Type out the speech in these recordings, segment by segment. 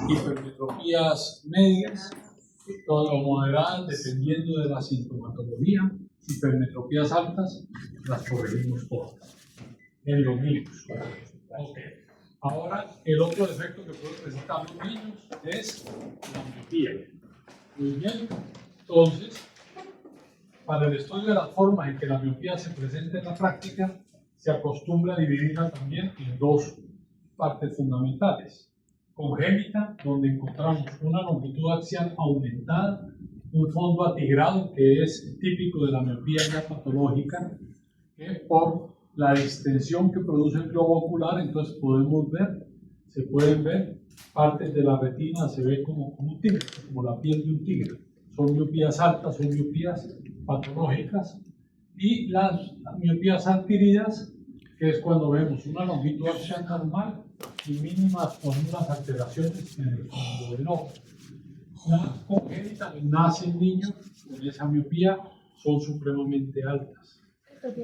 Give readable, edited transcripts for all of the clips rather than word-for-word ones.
hipermetropías medias o moderadas dependiendo de la sintomatología, hipermetropías altas, las corregimos todas en los niños. Okay. Ahora, el otro defecto que pueden presentar los niños es la miopía. Muy bien, entonces, para el estudio de las formas en que la miopía se presenta en la práctica, se acostumbra a dividirla también en dos partes fundamentales. Congénita, donde encontramos una longitud axial aumentada, un fondo atigrado, que es típico de la miopía ya patológica, que por la distensión que produce el globo ocular, entonces se pueden ver partes de la retina, se ve como un tigre, como la piel de un tigre. Son miopías altas, son miopías patológicas, y las miopías adquiridas, que es cuando vemos una longitud axial normal y mínimas con unas alteraciones en el fondo del ojo. Las congénitas, nace el niño con esa miopía, son supremamente altas.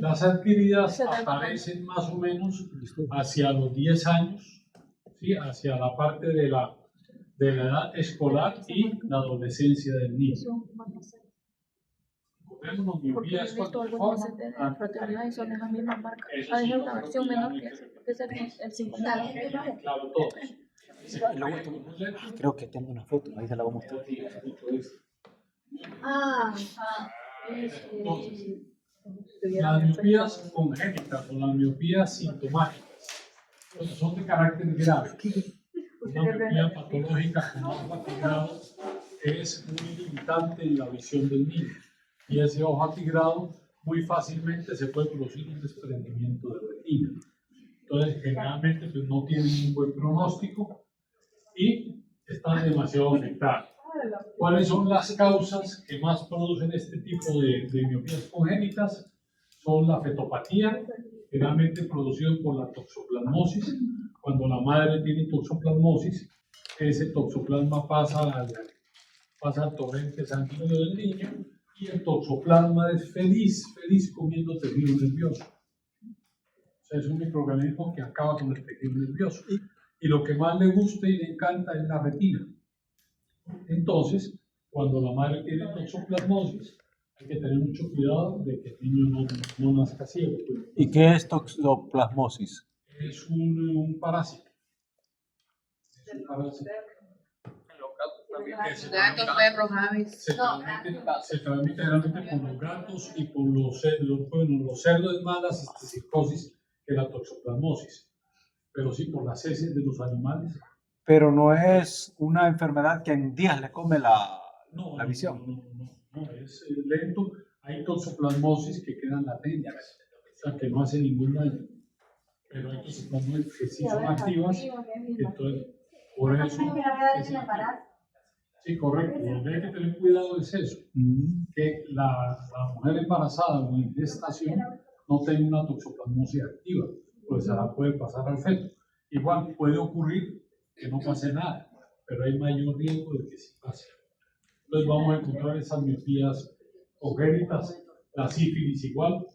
Las adquiridas aparecen más o menos hacia los 10 años, ¿sí? Hacia la parte de la edad escolar y la adolescencia del niño. Vemos miopía es cuando forma. Fraternidad y son las mismas marcas. Hay una versión menor que es el 50. Claro, todos. Creo que tengo una foto, ahí se la voy a mostrar. Entonces, las miopías congénitas o las miopías sintomáticas son de carácter grave. Una miopía patológica con ojo atigrado es muy limitante en la visión del niño, y ese ojo atigrado muy fácilmente se puede producir un desprendimiento de retina. Entonces, generalmente pues, no tienen un buen pronóstico y están demasiado afectados. ¿Cuáles son las causas que más producen este tipo de miopías congénitas? Son la fetopatía, generalmente producido por la toxoplasmosis. Cuando la madre tiene toxoplasmosis, ese toxoplasma pasa al torrente sanguíneo del niño, y el toxoplasma es feliz comiendo tejido nervioso. O sea, es un microorganismo que acaba con el tejido nervioso. Y lo que más le gusta y le encanta es la retina. Entonces, cuando la madre tiene toxoplasmosis, hay que tener mucho cuidado de que el niño no nazca ciego. ¿Y qué es toxoplasmosis? Es un parásito. Es un parásito. Gatos, perros, aves. Se transmite generalmente por los gatos y por los cerdos. Es más la cisticicosis que la toxoplasmosis, pero sí por las heces de los animales. Pero no es una enfermedad que en días le come la visión. No, es lento. Hay toxoplasmosis que quedan latentes, o sea, que no hace ningún daño. Pero hay toxoplasmosis que sí son activas, entonces, por eso... Sí, correcto. Lo que hay que tener cuidado es eso, que la mujer embarazada o en gestación no tenga una toxoplasmosis activa, pues se la puede pasar al feto. Igual puede ocurrir que no pase nada, pero hay mayor riesgo de que sí pase. Entonces vamos a encontrar esas miopías congénitas, la sífilis igual,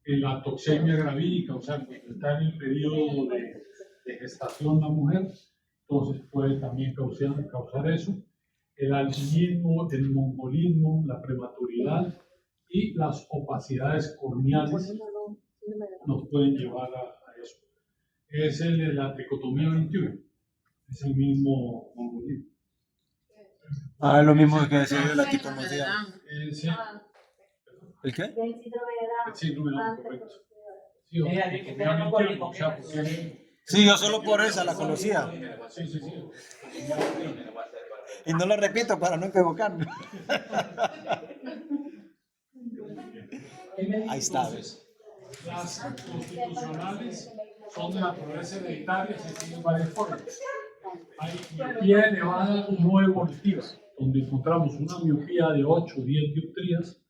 la toxemia gravídica, o sea, cuando está en el periodo de gestación la mujer, entonces puede también causar eso. El albinismo, el mongolismo, la prematuridad y las opacidades corneales nos pueden llevar a eso. Es la tricotomía 21, es el mismo mongolismo. Es lo mismo que decía yo, la tricotomía. Sí. ¿El qué? El síndrome de Down, correcto. Sí, yo solo por esa la conocía. Sí. Y no lo repito para no equivocarme. Ahí está. Las constitucionales son de naturaleza hereditaria, se tienen varias formas. Hay miopía elevada no evolutiva, donde encontramos una miopía de 8 o 10 dioptrías,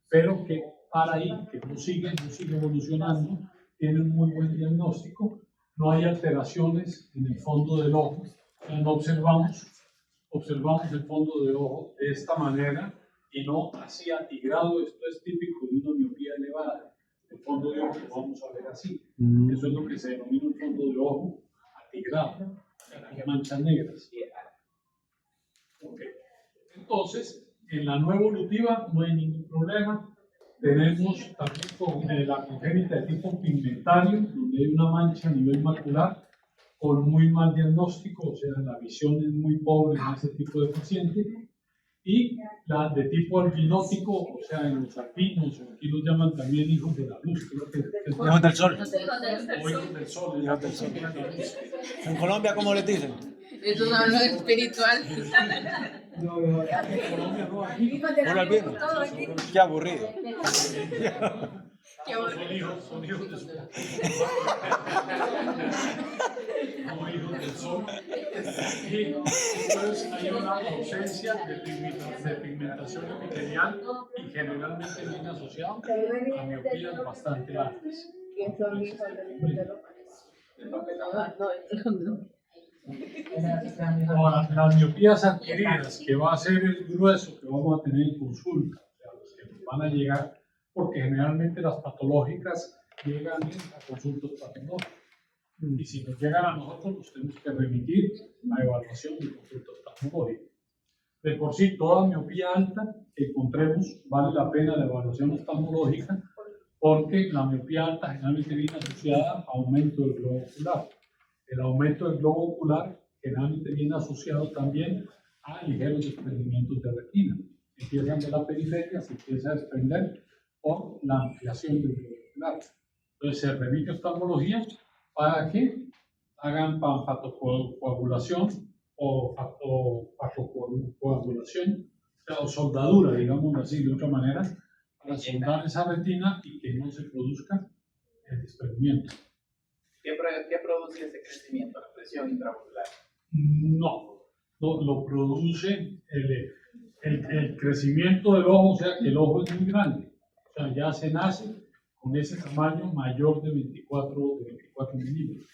pero que para ahí, que no sigue evolucionando, tiene un muy buen diagnóstico, no hay alteraciones en el fondo del ojo, o sea, no observamos el fondo del ojo de esta manera y no así atigrado. Esto es típico de una miopía elevada. El fondo de ojo lo vamos a ver así. Eso es lo que se denomina un fondo de ojo atigrado, las manchas negras. Entonces, en la no evolutiva no hay ningún problema. Tenemos también con la congénita de tipo pigmentario, donde hay una mancha a nivel macular con muy mal diagnóstico, o sea, la visión es muy pobre en ese tipo de paciente. Y la de tipo albinótico, o sea, en los albinos, o aquí los llaman también hijos de la luz, creo que es Hijos del sol. o hijos del sol, Hijos del sol. de la luz. En Colombia, ¿cómo les dicen? Es un hablo espiritual. No, en Colombia no, aquí Hola, albino. Qué aburrido. son hijos de sol. Como hijos del sol. Y entonces hay una ausencia de pigmentación epitelial y generalmente viene asociado a miopías bastante altas. Ahora, las miopías adquiridas, que va a ser el grueso que vamos a tener en consulta, o sea, los que nos van a llegar, porque generalmente las patológicas llegan a consultas patológicas. Y si nos llegan a nosotros, los tenemos que remitir a evaluación de consultas patológicas. De por sí, toda miopía alta que encontremos vale la pena la evaluación oftalmológica, porque la miopía alta generalmente viene asociada a aumento del globo ocular. El aumento del globo ocular generalmente viene asociado también a ligeros desprendimientos de retina. Empiezan de la periferia, se empieza a desprender por la ampliación del globo ocular. Entonces se remite a oftalmología para que hagan panfatocoagulación o factocoagulación, o soldadura, digamos así, de otra manera, para soldar esa retina y que no se produzca el desprendimiento. ¿Qué produce ese crecimiento, la presión intraocular? No, lo produce el crecimiento del ojo, o sea que el ojo es muy grande, o sea, ya se nace con ese tamaño mayor de 24 milímetros.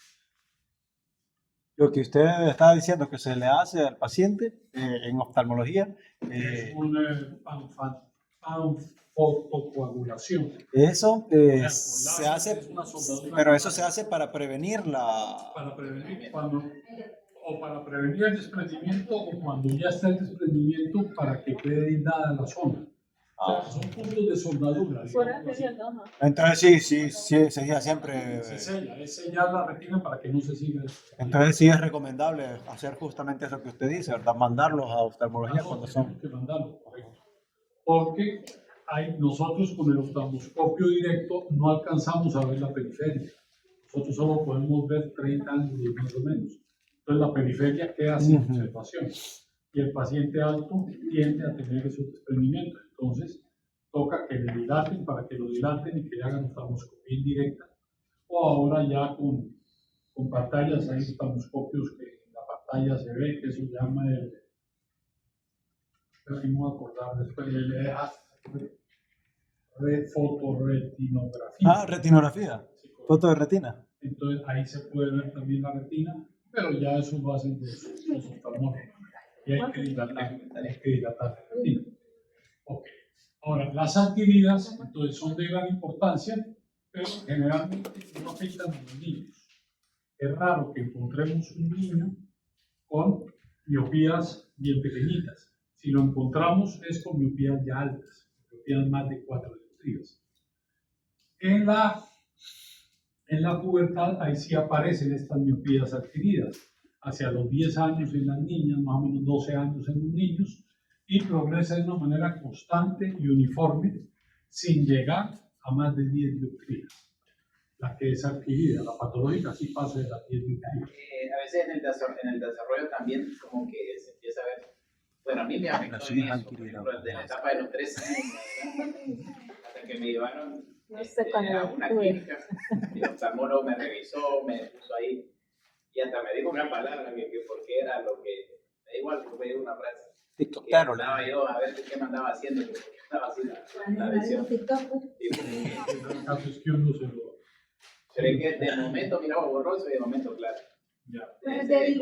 Lo que usted está diciendo que se le hace al paciente en oftalmología, Es una panfotocoagulación. eso se Es hace, una soldadura pero eso se hace para prevenir la... para prevenir para prevenir el desprendimiento o cuando ya está el desprendimiento para que quede aislada la zona. O sea, son puntos de soldadura. Fuera digamos de así. la hoja. Entonces sí, se seguía siempre... Se sella, es sellar la retina para que no se siga. Entonces sí es recomendable hacer justamente eso que usted dice, ¿verdad? Mandarlos a oftalmología cuando son... Tenemos que mandarlo, correcto. Porque nosotros con el oftalmoscopio directo no alcanzamos a ver la periferia. Nosotros solo podemos ver 30 ángulos más o menos. Entonces la periferia queda sin observación. Y el paciente alto tiende a tener esos desprendimientos. Entonces toca que le dilaten para que lo dilaten y que le hagan oftalmoscopía indirecta. O ahora ya con pantallas, hay oftalmoscopios que en la pantalla se ve, que eso se llama no me voy a acordar después, fotoretinografía. Ah, retinografía, Sí, correcto. foto de retina. Entonces ahí se puede ver también la retina, pero ya eso lo hacen los oftalmólogos. Y hay que dilatar la retina. Ok. Ahora, las adquiridas entonces son de gran importancia, pero generalmente no afectan a los niños. Es raro que encontremos un niño con miopías bien pequeñitas. Si lo encontramos es con miopías ya altas, miopías más de 4 dioptrías. En la pubertad, ahí sí aparecen estas miopías adquiridas, hacia los 10 años en las niñas, más o menos 12 años en los niños, y progresa de una manera constante y uniforme, sin llegar a más de 10 dioptrías. La que es adquirida, la patológica, sí pasa de las 10 dioptrías. A veces en el desarrollo también como que se empieza a ver, bueno, a mí me afectó en eso, por ejemplo, de la etapa de los 3 años, hasta que me llevaron No sé cuándo a una tuve. clínica, el oftalmólogo me revisó, me puso ahí, y hata me dijo una palabra que porque era lo que, me da igual, me dijo una frase. Que estaba yo a ver qué me andaba haciendo, que estaba así la visión. El caso es que uno se lo... Creo que de momento miraba borroso y de momento claro. Ya. De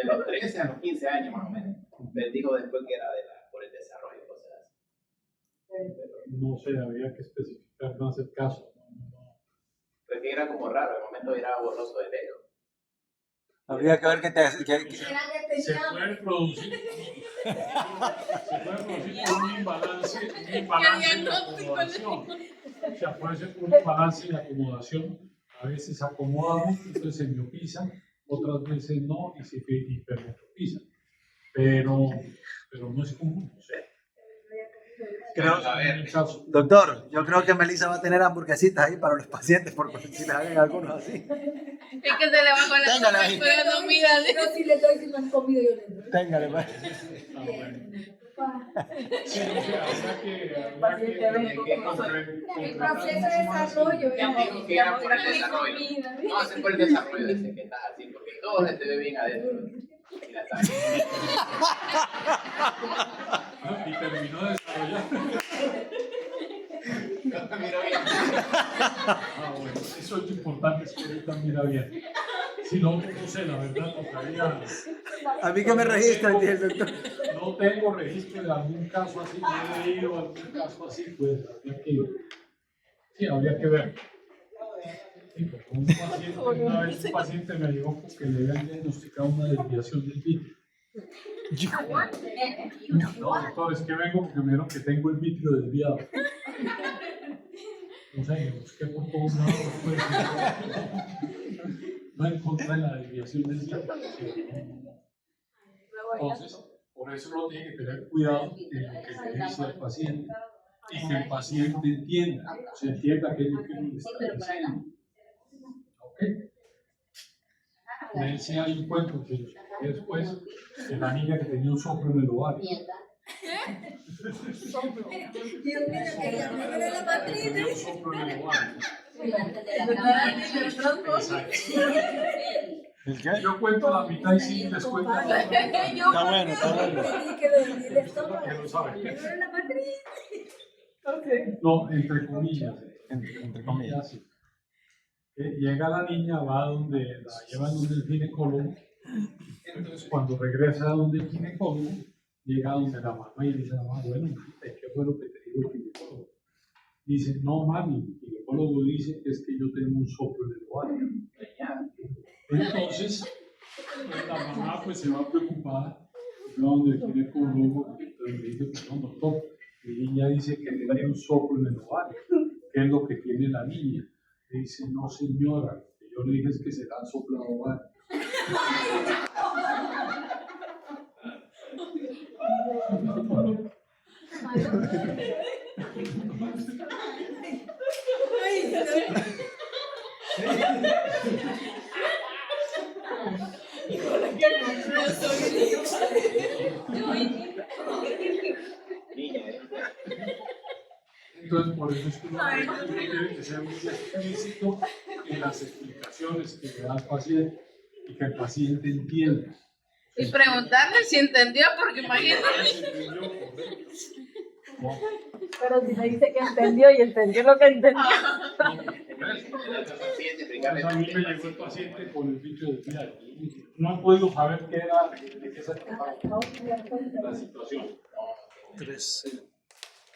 los 13 a los 15 años más o menos. Les dijo después que era por el desarrollo y cosas así. No sé, habría que especificar más el caso. Porque era como raro, de momento miraba borroso de lejos. Habría que ver qué te hace. Se puede producir un imbalance en la acomodación. O sea, puede ser un imbalance en la acomodación. A veces acomoda mucho, entonces se miopiza, otras veces no y se hipermetropiza. Pero no es común. O sea, Creo, en el caso. doctor, yo creo que Melissa va a tener hamburguesitas ahí para los pacientes, porque si les hagan algunos así. Es que se le va con la Téngale ahí. pero no mira. Pero si le doy, si no han comido, yo le doy. Téngale, pues. Ah, bueno. Sí, o sea, habrá que El proceso de desarrollo. Ya me dijo que era por el desarrollo. No, hace por el desarrollo ese que estás así, porque todo se te ve bien adentro. Mira, está bien. Y terminó de desarrollar. Mira bien. Ah, bueno, eso es lo importante, es que ahorita mira bien. Si no, no sé, la verdad, tocaría. A mí que me registran, dice el doctor. No tengo registro de algún caso así, no he leído algún caso así, pues habría que ver. Sí, porque una vez un paciente me llegó porque le habían diagnosticado una desviación del vitrio. No, doctor, es que vengo porque me dijeron que tengo el vitrio desviado. No sé, busqué por todos lados, pues, no encontré la desviación del vitrio. Entonces, por eso uno tiene que tener cuidado en lo que le dice al paciente y que el paciente entienda, o sea, entienda qué es lo que uno le está diciendo. ¿Ok? Me decía hay un cuento que después de la niña que tenía un soplo en el ovario. Dios mío, que ella me duele la matriz. Tenía un soplo en el ovario. ¿El qué? Yo cuento la mitad y sí les cuento la otra mitad. Está bueno, está bueno. Que le estómago. Que lo sabe. Me duele la matriz. No, entre comillas. Entre comillas. Sí. Llega la niña, va donde la llevan donde el ginecólogo. Entonces, cuando regresa donde el ginecólogo, llega donde la mamá y dice a la mamá, bueno, ¿qué fue lo que te dijo el ginecólogo? Dice, no, mami, el ginecólogo dice que es que yo tengo un soplo en el ovario. Entonces, la mamá pues se va preocupada, va donde el ginecólogo, entonces le dice, pues no, doctor, mi niña dice que tiene un soplo en el ovario, ¿qué es lo que tiene la niña? Le dice, no señora, lo que yo le dije es que se le han soplado ovario. Entonces, por eso es que uno tiene que ser muy explícito en las explicaciones que le da al paciente y que el paciente entienda. Y preguntarle si entendió, porque imagínate. Pero si me dice que entendió y entendió lo que entendió. Entonces, a mí me llegó el paciente con el bicho de diario. No he podido saber qué era, de qué se trataba la situación.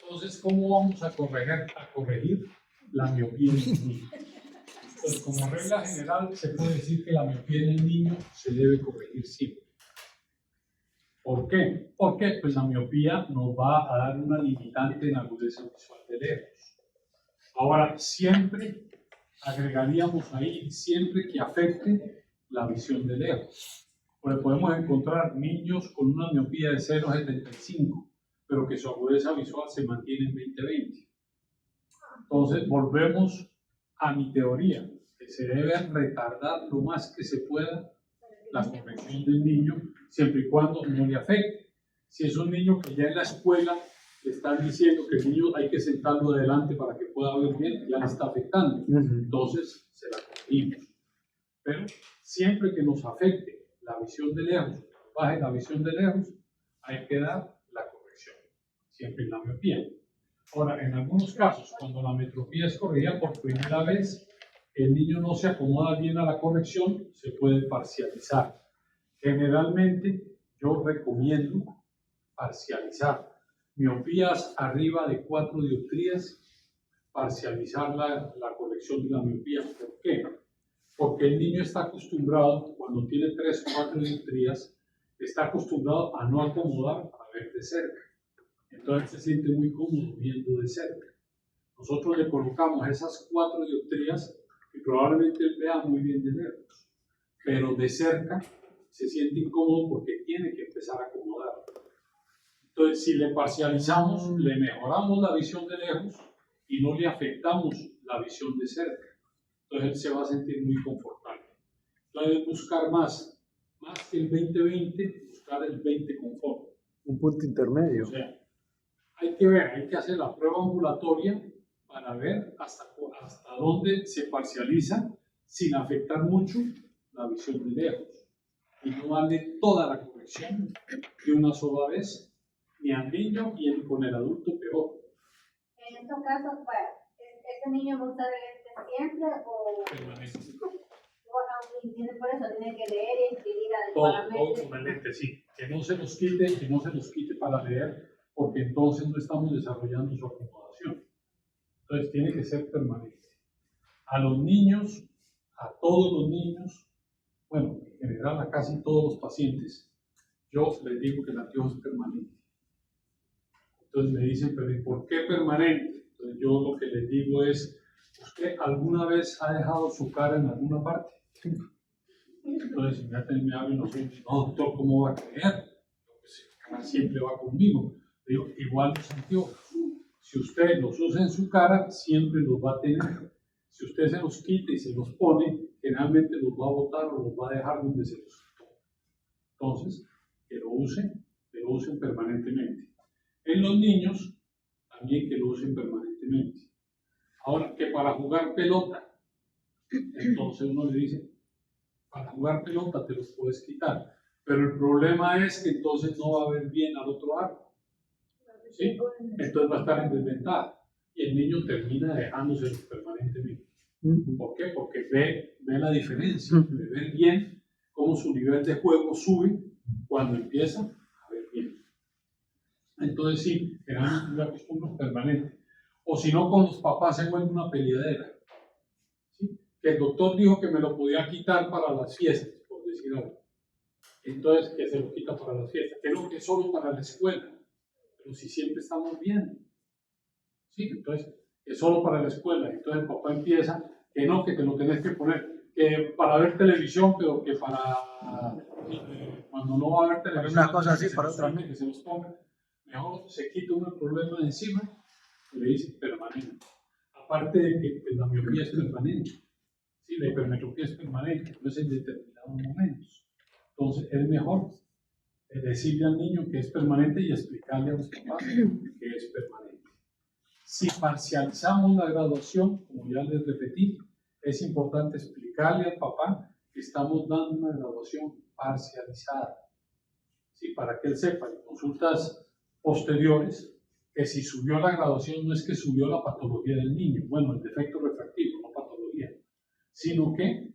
Entonces, ¿cómo vamos a corregir la miopía en el niño? Pues, como regla general, se puede decir que la miopía en el niño se debe corregir siempre. ¿Por qué? Porque pues, la miopía nos va a dar una limitante en la agudeza visual de lejos. Ahora, siempre agregaríamos ahí, siempre que afecte la visión de lejos. Porque podemos encontrar niños con una miopía de 0,75, pero que su agudeza visual se mantiene en 20/20. Entonces, volvemos a mi teoría, que se debe retardar lo más que se pueda la corrección del niño, siempre y cuando no le afecte. Si es un niño que ya en la escuela le están diciendo que el niño hay que sentarlo adelante para que pueda ver bien, ya le está afectando. Entonces, se la corregimos. Pero siempre que nos afecte la visión de lejos, baje la visión de lejos, hay que dar la corrección, siempre en la miopía. Ahora, en algunos casos, cuando la metropía es corregida por primera vez, el niño no se acomoda bien a la corrección, se puede parcializar. Generalmente, yo recomiendo parcializar. Miopías arriba de 4 dioptrías, parcializar la corrección de la miopía. ¿Por qué? Porque el niño está acostumbrado, cuando tiene 3 o 4 dioptrías, está acostumbrado a no acomodar para ver de cerca. Entonces se siente muy cómodo viendo de cerca. Nosotros le colocamos esas 4 dioptrías y probablemente él vea muy bien de lejos, pero de cerca se siente incómodo porque tiene que empezar a acomodar. Entonces, si le parcializamos, le mejoramos la visión de lejos y no le afectamos la visión de cerca. Entonces, él se va a sentir muy confortable. Entonces, buscar más que el 20-20, buscar el 20 confort. Un punto intermedio. O sea, hay que ver, hay que hacer la prueba ambulatoria para ver hasta dónde se parcializa sin afectar mucho la visión de lejos. Y no darle toda la corrección de una sola vez, ni al niño y con el adulto peor. En estos casos, pues, ¿este niño va a usar el lente siempre o Permanente. por eso tiene que leer y escribir Todo adecuadamente? con el lente, sí. Que no se los quite para leer, porque entonces no estamos desarrollando su acomodación. Entonces tiene que ser permanente. A los niños, a todos los niños, bueno, en general a casi todos los pacientes, yo les digo que el anteojo es permanente. Entonces me dicen, pero ¿y por qué permanente? Entonces yo lo que les digo es, ¿usted alguna vez ha dejado su cara en alguna parte? Entonces inmediatamente me hablan los ojos, no doctor, ¿cómo va a creer? Pues el cara siempre va conmigo. Le digo, igual los anteojos. Si usted los usa en su cara, siempre los va a tener. Si usted se los quita y se los pone, generalmente los va a botar o los va a dejar donde se los quitó. Entonces, que lo usen permanentemente. En los niños, también que lo usen permanentemente. Ahora, que para jugar pelota, entonces uno le dice, para jugar pelota te los puedes quitar. Pero el problema es que entonces no va a ver bien al otro arco. ¿Sí? Entonces va a estar en desventaja. Y el niño termina dejándoselos permanentemente. ¿Por qué? Porque ve la diferencia, de ver bien cómo su nivel de juego sube cuando empieza a ver bien. Entonces sí, generalmente una costumbre permanente. O si no, con los papás se vuelve una peleadera. ¿Sí? Que el doctor dijo que me lo podía quitar para las fiestas, por decir algo. Entonces, que se lo quita para las fiestas. Creo que es solo para la escuela. Pero si siempre estamos viendo. ¿Sí? Entonces, es solo para la escuela. Entonces el papá empieza que no, que te lo tenés que poner, que para ver televisión, pero que para cuando no va a ver televisión, una cosa así, para otra no. que se los ponga, mejor se quita un problema de encima y le dice permanente. Aparte de que la miopía es permanente, ¿sí? La hipermetropía es permanente, no es en determinados momentos. Entonces es mejor decirle al niño que es permanente y explicarle a los papás que es permanente. Si parcializamos la graduación, como ya les repetí, es importante explicarle al papá que estamos dando una graduación parcializada. ¿Sí? Para que él sepa en consultas posteriores que si subió la graduación no es que subió la patología del niño, bueno, el defecto refractivo, no patología, sino que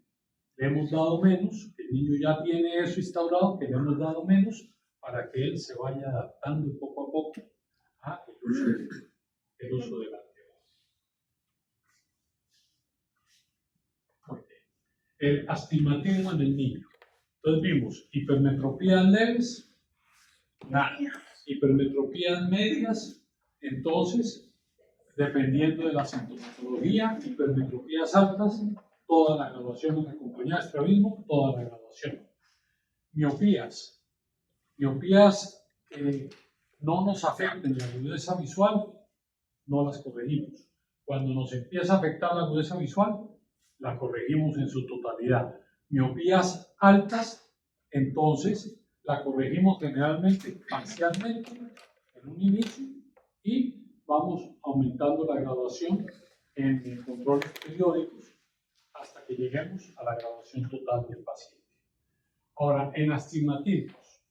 le hemos dado menos, el niño ya tiene eso instaurado, que le hemos dado menos para que él se vaya adaptando poco a poco a el uso del anteojo. El astigmatismo en el niño. Entonces vimos hipermetropías leves, nada. Hipermetropías medias, entonces, dependiendo de la sintomatología, hipermetropías altas, toda la graduación en acompañada de estrabismo, toda la graduación. Miopías que no nos afecten la agudeza visual, no las corregimos. Cuando nos empieza a afectar la agudeza visual, la corregimos en su totalidad. Miopías altas, entonces la corregimos generalmente parcialmente en un inicio y vamos aumentando la graduación en controles periódicos hasta que lleguemos a la graduación total del paciente. Ahora, en astigmatismos.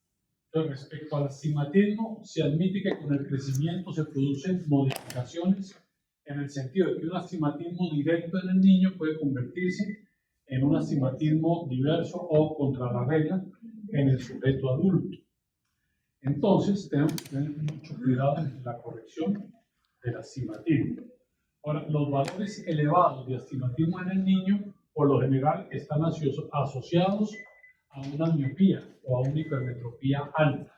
Entonces, respecto al astigmatismo, se admite que con el crecimiento se producen modificaciones en el sentido de que un astigmatismo directo en el niño puede convertirse en un astigmatismo diverso o contra la regla en el sujeto adulto. Entonces, tenemos que tener mucho cuidado en la corrección del astigmatismo. Ahora, los valores elevados de astigmatismo en el niño por lo general están asociados a una miopía o a una hipermetropía alta.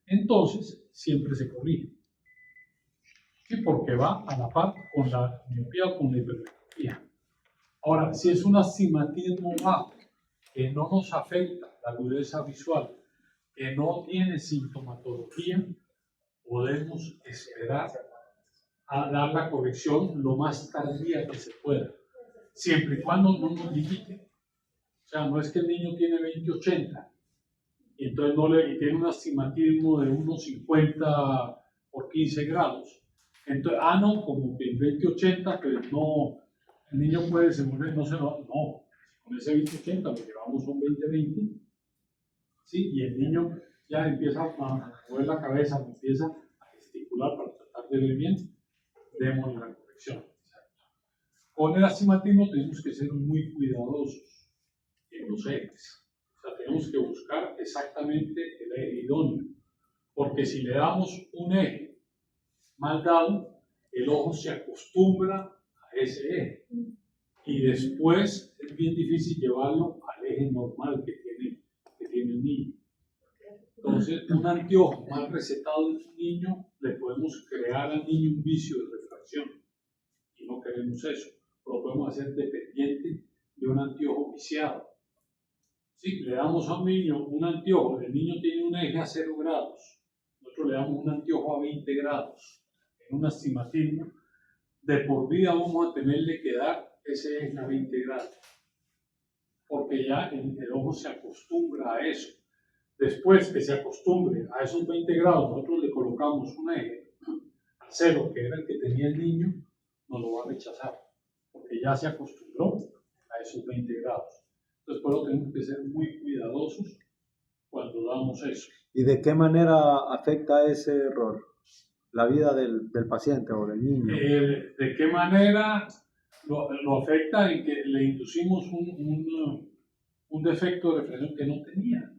Entonces, siempre se corrige. Sí, porque va a la par con la miopía o con la hipermetropía. Ahora, si es un astigmatismo bajo, que no nos afecta la agudeza visual, que no tiene sintomatología, podemos esperar a dar la corrección lo más tardía que se pueda, siempre y cuando no nos limite. O sea, no es que el niño tiene 20/80 y entonces y tiene un astigmatismo de unos 50 por 15 grados. Entonces, no, como que el 20/80, pues no, el niño puede desenvolver, no, con ese 20/80 lo llevamos a un 20/20, ¿sí? Y el niño ya empieza a mover la cabeza, empieza a gesticular para tratar de ver bien, demos la corrección. Con el astigmatismo tenemos que ser muy cuidadosos en los ejes. O sea, tenemos que buscar exactamente el eje idóneo, porque si le damos un eje mal dado, el ojo se acostumbra a ese eje y después es bien difícil llevarlo al eje normal que tiene el niño. Entonces, un anteojo mal recetado en un niño, le podemos crear al niño un vicio de refracción y no queremos eso. Lo podemos hacer dependiente de un anteojo viciado. Si le damos a un niño un anteojo, el niño tiene un eje a 0 grados, nosotros le damos un anteojo a 20 grados, en un astigmatismo, de por vida vamos a tenerle que dar ese eje a 20 grados, porque ya el ojo se acostumbra a eso. Después que se acostumbre a esos 20 grados, nosotros le colocamos un eje a 0, que era el que tenía el niño, no lo va a rechazar, porque ya se acostumbró a esos 20 grados. Entonces, por eso tenemos que ser muy cuidadosos cuando damos eso. ¿Y de qué manera afecta ese error la vida del paciente o del niño? ¿De qué manera lo afecta? En que le inducimos un defecto de reflexión que no tenía.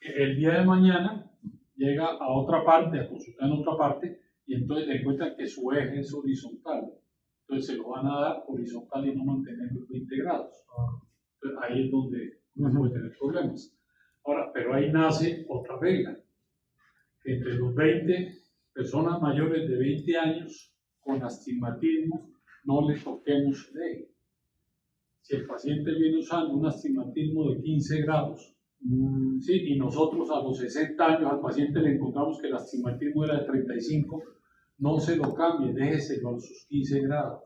Que el día de mañana llega a otra parte, a consultar en otra parte, y entonces le encuentran que su eje es horizontal. Entonces se lo van a dar horizontal y no mantener los 20 grados. Entonces ahí es donde uno puede tener problemas. Ahora, pero ahí nace otra regla. Que entre los 20 personas mayores de 20 años con astigmatismo no le toquemos el eje. Si el paciente viene usando un astigmatismo de 15 grados, ¿sí? Y nosotros a los 60 años al paciente le encontramos que el astigmatismo era de 35, no se lo cambie, déjeselo a sus 15 grados,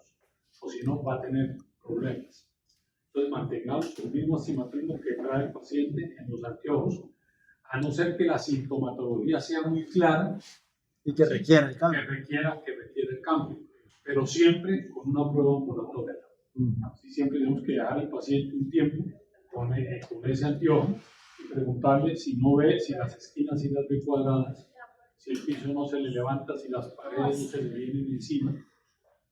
o si no va a tener problemas. Entonces mantengamos el mismo astigmatismo que trae el paciente en los anteojos, a no ser que la sintomatología sea muy clara y que requiera el cambio. Que requiera el cambio, pero siempre con una prueba ambulatoria. Así siempre tenemos que dejar al paciente un tiempo con ese anteojo y preguntarle si no ve, si las esquinas sí las ve cuadradas, si el piso no se le levanta, si las paredes no se le vienen encima,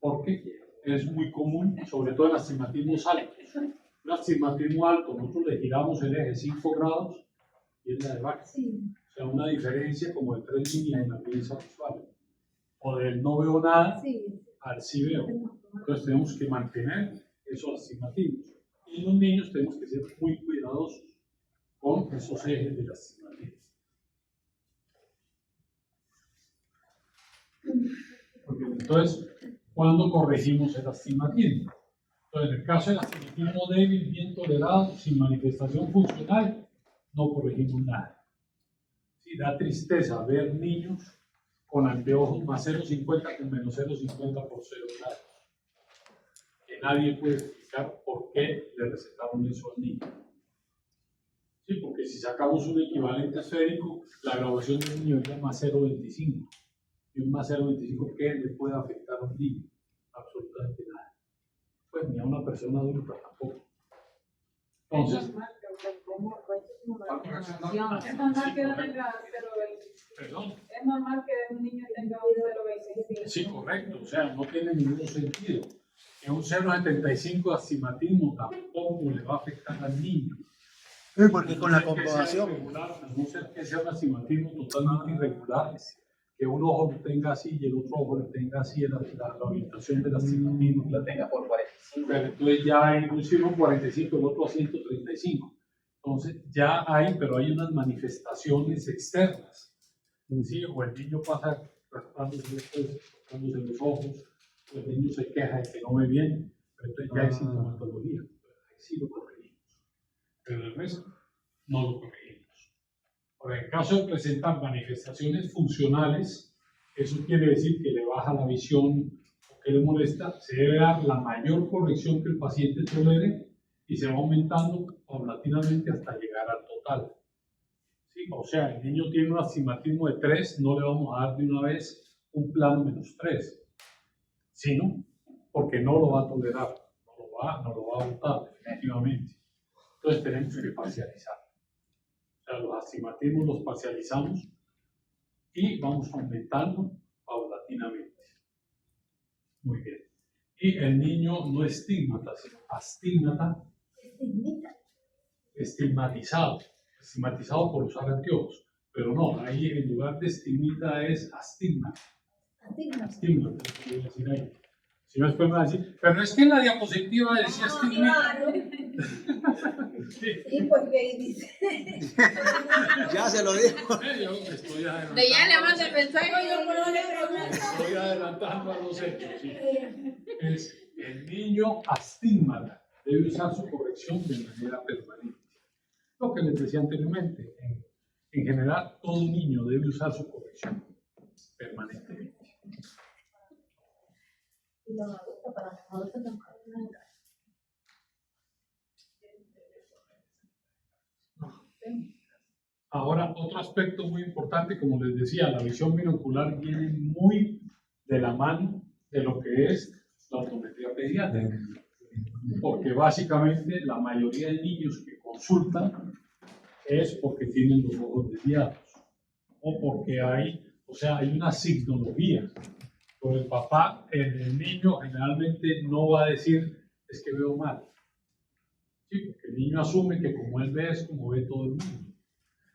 porque es muy común, sobre todo en astigmatismos altos. Un astigmatismo alto, nosotros le giramos el eje 5 grados y es la de vaca. O sea, una diferencia como de 3 líneas en la pieza visual. O del no veo nada al sí veo. Entonces tenemos que mantener esos astigmatismos. Y en los niños tenemos que ser muy cuidadosos con esos ejes del astigmatismo. Porque entonces, ¿cuándo corregimos el astigmatismo? Entonces, en el caso del astigmatismo débil, bien tolerado, sin manifestación funcional, no corregimos nada. Sí, da tristeza ver niños con anteojos más 0,50 con menos 0,50 por 0 grados. Que nadie puede explicar por qué le recetaron eso al niño. Sí, porque si sacamos un equivalente esférico, la graduación de un niño es más 0,25. Y un más 0,25, ¿qué le puede afectar a un niño? Absolutamente nada. Pues ni a una persona adulta tampoco. Entonces, Es normal que no tenga perdón. Es normal que un niño tenga un 0,25. Sí, correcto. O sea, no tiene ningún sentido. Que un 0,75 de astigmatismo tampoco le va a afectar al niño. Porque con la comprobación. A no ser que sea un astigmatismo totalmente irregular, que un ojo lo tenga así y el otro ojo lo tenga así, la orientación del astigmatismo. La tenga por 45. Pero entonces ya hay un circo 45, el otro a 135. Entonces ya hay, pero hay unas manifestaciones externas. ¿Sí? O el niño pasa raspándose los ojos, o el niño se queja de que no ve bien, pero entonces ya hay sintomatología. Ahí sí lo corregimos. Pero el resto no lo corregimos. Ahora, en caso de presentar manifestaciones funcionales, eso quiere decir que le baja la visión o que le molesta, se debe dar la mayor corrección que el paciente tolere y se va aumentando paulatinamente hasta llegar al total. ¿Sí? O sea, el niño tiene un astigmatismo de 3, no le vamos a dar de una vez un plano -3, sino porque no lo va a tolerar, no lo va a botar definitivamente. Entonces tenemos que parcializar. O sea, los astigmatismos los parcializamos y vamos aumentando paulatinamente. Muy bien. Y el niño no estigmata, sino astigmata, estigmatizado por usar anteojos. Pero no, ahí en lugar de estigmita es astigmata. Astigmata, quiero decir ahí. Si no, después me va a decir, pero es que en la diapositiva decía estigmita. Sí, porque ahí dice. Ya se lo dijo. Yo me estoy adelantando. De ya le mando el mensaje. Estoy adelantando a los hechos. Sí. Es el niño astigmata debe usar su corrección de manera permanente. Lo que les decía anteriormente, en general, todo niño debe usar su corrección permanentemente. Ahora, otro aspecto muy importante, como les decía, la visión binocular viene muy de la mano de lo que es la optometría pediátrica, porque básicamente la mayoría de niños que consultan es porque tienen los ojos desviados o porque hay una signología. Por el papá, el niño generalmente no va a decir es que veo mal. Sí, porque el niño asume que como él ve es como ve todo el mundo.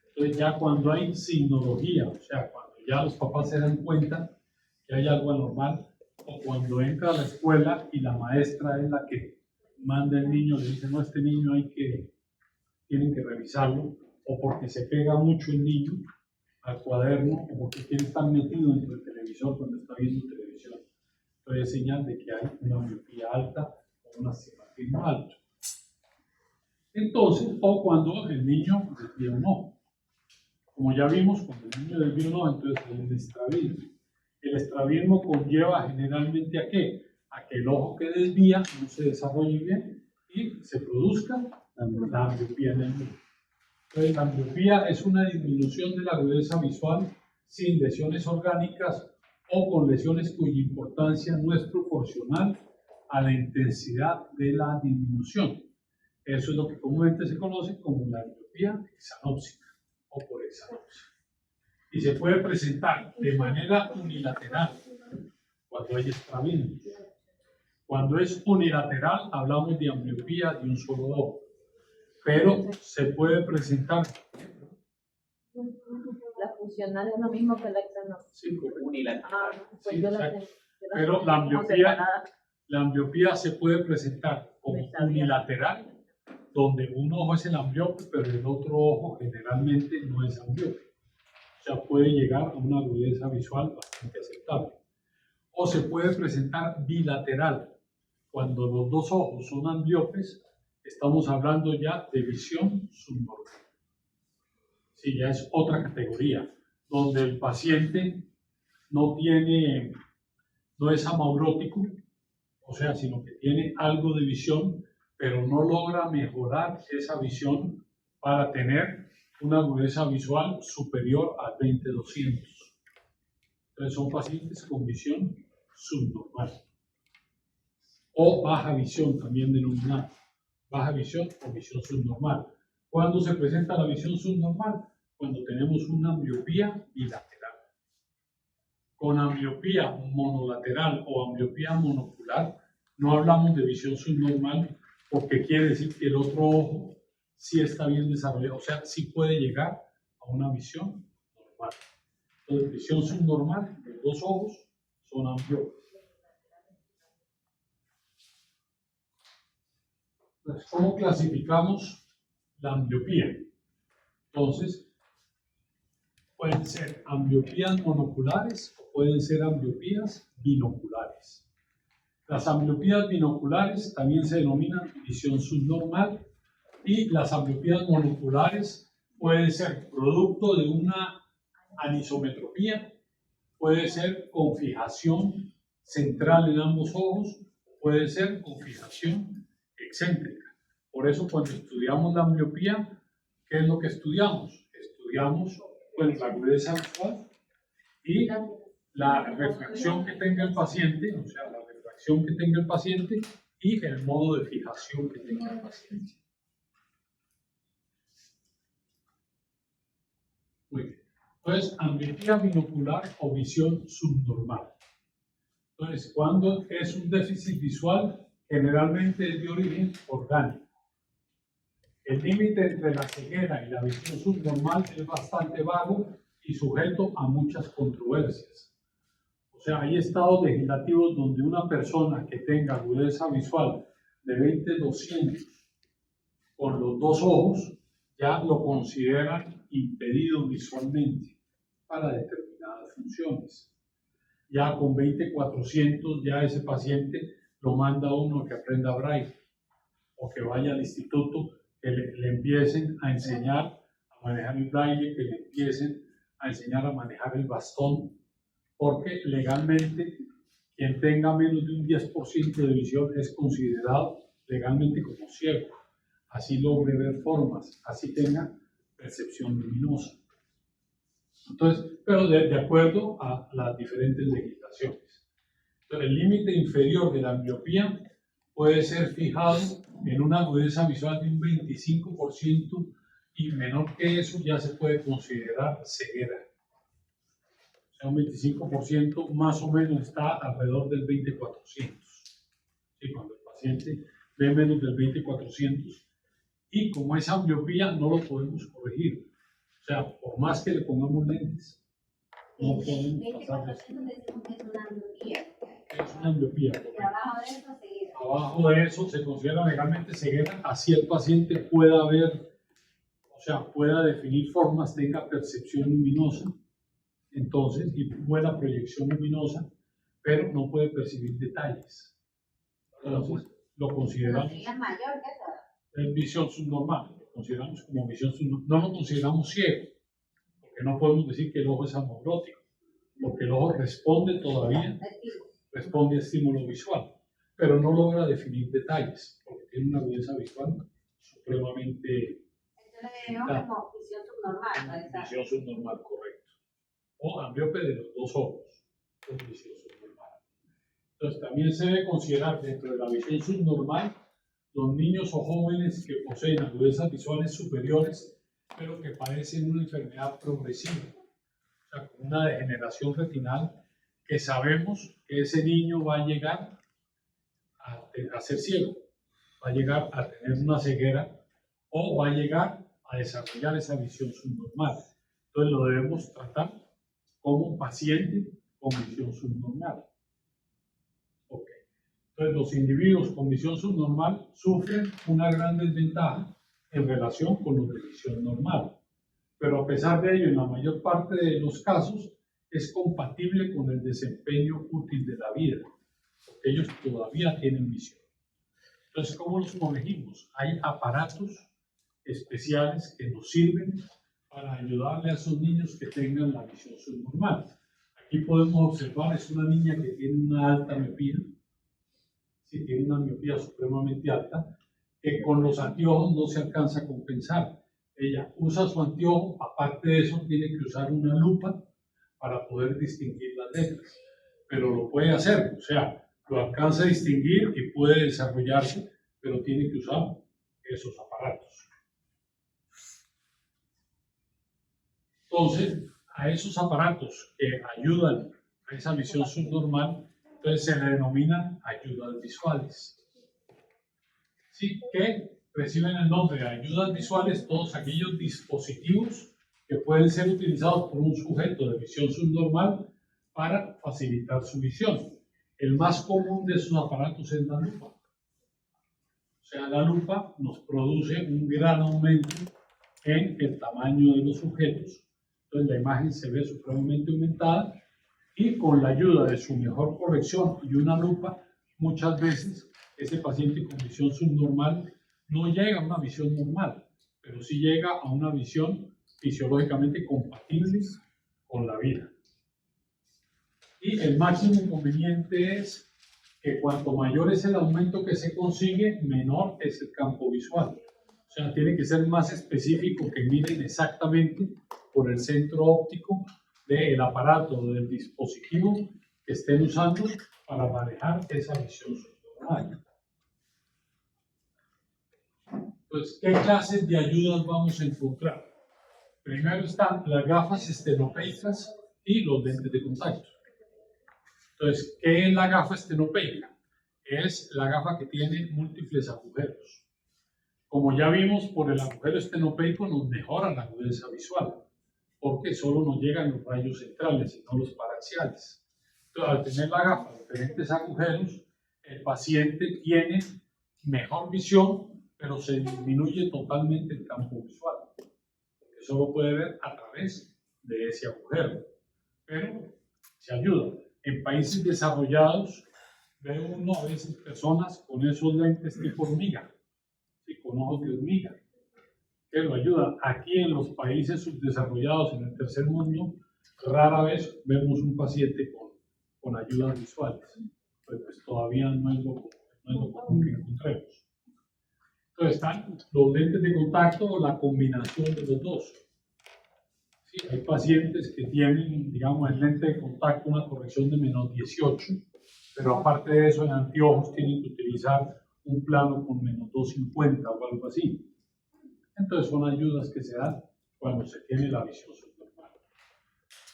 Entonces ya cuando hay signología, o sea, cuando ya los papás se dan cuenta que hay algo anormal, o cuando entra a la escuela y la maestra es la que manda al niño, le dice, no, este niño tienen que revisarlo, o porque se pega mucho el niño al cuaderno, o porque quiere estar metido dentro del televisor cuando está viendo televisión. Entonces es señal de que hay una miopía alta o un astigmatismo alto. Entonces, o cuando el niño desvía un ojo. Como ya vimos, cuando el niño desvía un ojo, entonces hay un estrabismo. El estrabismo conlleva generalmente ¿a qué? A que el ojo que desvía no se desarrolle bien y se produzca la ambliopía en el niño. Entonces, la ambliopía es una disminución de la agudeza visual sin lesiones orgánicas o con lesiones cuya importancia no es proporcional a la intensidad de la disminución. Eso es lo que comúnmente se conoce como la ambliopía exanópsica o por exanopsia. Y se puede presentar de manera unilateral cuando hay estrabismo. Cuando es unilateral, hablamos de ambliopía de un solo ojo. Pero se puede presentar. La funcional es lo mismo que la exanóptica. Sí, unilateral. Pues sí, yo la exacto. tengo. Pero la ambliopía se puede presentar como unilateral, donde un ojo es el ambliope, pero el otro ojo generalmente no es ambliope. O sea, puede llegar a una agudeza visual bastante aceptable. O se puede presentar bilateral, cuando los dos ojos son ambliopes, estamos hablando ya de visión subnormal. Sí, ya es otra categoría, donde el paciente no es amaurótico, o sea, sino que tiene algo de visión, pero no logra mejorar esa visión para tener una agudeza visual superior a 20/200. Entonces son pacientes con visión subnormal. O baja visión, también denominada. Baja visión o visión subnormal. ¿Cuándo se presenta la visión subnormal? Cuando tenemos una ambliopía bilateral. Con ambliopía monolateral o ambliopía monocular, no hablamos de visión subnormal porque quiere decir que el otro ojo sí está bien desarrollado, o sea, sí puede llegar a una visión normal. Entonces, visión subnormal, los dos ojos son ambliopes. Entonces, ¿cómo clasificamos la ambliopía? Entonces, pueden ser ambliopías monoculares o pueden ser ambliopías binoculares. Las ambliopías binoculares también se denominan visión subnormal y las ambliopías monoculares pueden ser producto de una anisometropía, puede ser con fijación central en ambos ojos, puede ser con fijación excéntrica. Por eso cuando estudiamos la ambliopía, ¿qué es lo que estudiamos? Estudiamos pues, la agudeza visual y la refracción que tenga el paciente, o sea, la refracción que tenga el paciente y el modo de fijación que tenga el paciente. Muy bien. Entonces, ambliopía binocular o visión subnormal. Entonces, cuando es un déficit visual, generalmente es de origen orgánico. El límite entre la ceguera y la visión subnormal es bastante vago y sujeto a muchas controversias. O sea, hay estados legislativos donde una persona que tenga agudeza visual de 20/200 con los dos ojos ya lo consideran impedido visualmente para determinadas funciones. Ya con 20/400 ya ese paciente lo manda a uno que aprenda braille o que vaya al instituto, que le empiecen a enseñar a manejar el braille, que le empiecen a enseñar a manejar el bastón, porque legalmente quien tenga menos de un 10% de visión es considerado legalmente como ciego, así logre ver formas, así tenga percepción luminosa. Entonces, pero de acuerdo a las diferentes legislaciones. Entonces, el límite inferior de la miopía puede ser fijado en una agudeza visual de un 25% y menor que eso ya se puede considerar ceguera. O sea, un 25% más o menos está alrededor del 20/400. ¿Sí? Cuando el paciente ve menos del 20/400 y como esa ambliopía no lo podemos corregir. O sea, por más que le pongamos lentes, no podemos pasar de eso. Es una ambliopía. Abajo de eso se considera legalmente ceguera, así el paciente pueda ver, o sea, pueda definir formas, tenga percepción luminosa, entonces, y buena proyección luminosa, pero no puede percibir detalles. Entonces, lo consideramos visión subnormal, lo consideramos como visión subnormal. No lo consideramos ciego, porque no podemos decir que el ojo es amogrótico, porque el ojo responde todavía, responde a estímulo visual, pero no logra definir detalles, porque tiene una agudeza visual supremamente limitada. Como visión subnormal. Visión subnormal, correcto. O ambliope de los dos ojos, es visión subnormal. Entonces también se debe considerar dentro de la visión subnormal los niños o jóvenes que poseen agudezas visuales superiores, pero que padecen una enfermedad progresiva, o sea, con una degeneración retinal, que sabemos que ese niño va a llegar a ser ciego, va a llegar a tener una ceguera o va a llegar a desarrollar esa visión subnormal. Entonces lo debemos tratar como un paciente con visión subnormal. Okay. Entonces los individuos con visión subnormal sufren una gran desventaja en relación con los de visión normal, pero a pesar de ello, en la mayor parte de los casos, es compatible con el desempeño útil de la vida, porque ellos todavía tienen visión. Entonces, ¿cómo los corregimos? Hay aparatos especiales que nos sirven para ayudarle a esos niños que tengan la visión subnormal. Aquí podemos observar, es una niña que tiene una alta miopía, sí, tiene una miopía supremamente alta, que con los anteojos no se alcanza a compensar. Ella usa su anteojo, aparte de eso tiene que usar una lupa para poder distinguir las letras, pero lo puede hacer, o sea, lo alcanza a distinguir y puede desarrollarse, pero tiene que usar esos aparatos. Entonces, a esos aparatos que ayudan a esa visión subnormal, entonces se le denominan ayudas visuales. Sí, que reciben el nombre de ayudas visuales todos aquellos dispositivos que pueden ser utilizados por un sujeto de visión subnormal para facilitar su visión. El más común de esos aparatos es la lupa. O sea, la lupa nos produce un gran aumento en el tamaño de los sujetos. Entonces la imagen se ve supremamente aumentada y con la ayuda de su mejor corrección y una lupa, muchas veces ese paciente con visión subnormal no llega a una visión normal, pero sí llega a una visión fisiológicamente compatible con la vida. Y el máximo inconveniente es que cuanto mayor es el aumento que se consigue, menor es el campo visual. O sea, tiene que ser más específico, que miren exactamente por el centro óptico del aparato o del dispositivo que estén usando para manejar esa visión subnormal. Entonces, ¿qué clases de ayudas vamos a encontrar? Primero están las gafas estenopeicas y los lentes de contacto. Entonces, ¿qué es la gafa estenopeica? Es la gafa que tiene múltiples agujeros. Como ya vimos, por el agujero estenopeico nos mejora la agudeza visual, porque solo nos llegan los rayos centrales y no los paraxiales. Entonces, al tener la gafa de diferentes agujeros, el paciente tiene mejor visión, pero se disminuye totalmente el campo visual, porque solo puede ver a través de ese agujero, pero se ayuda. En países desarrollados, ve uno a veces personas con esos lentes tipo hormiga, ¿sí? Con ojos de hormiga, que lo ayudan. Aquí en los países subdesarrollados, en el tercer mundo, rara vez vemos un paciente con ayudas visuales, pues todavía no es lo común que encontremos. Entonces están los lentes de contacto o la combinación de los dos. Sí, hay pacientes que tienen, digamos, el lente de contacto una corrección de menos 18, pero aparte de eso en anteojos tienen que utilizar un plano con menos 250 o algo así. Entonces son ayudas que se dan cuando se tiene la visión subnormal.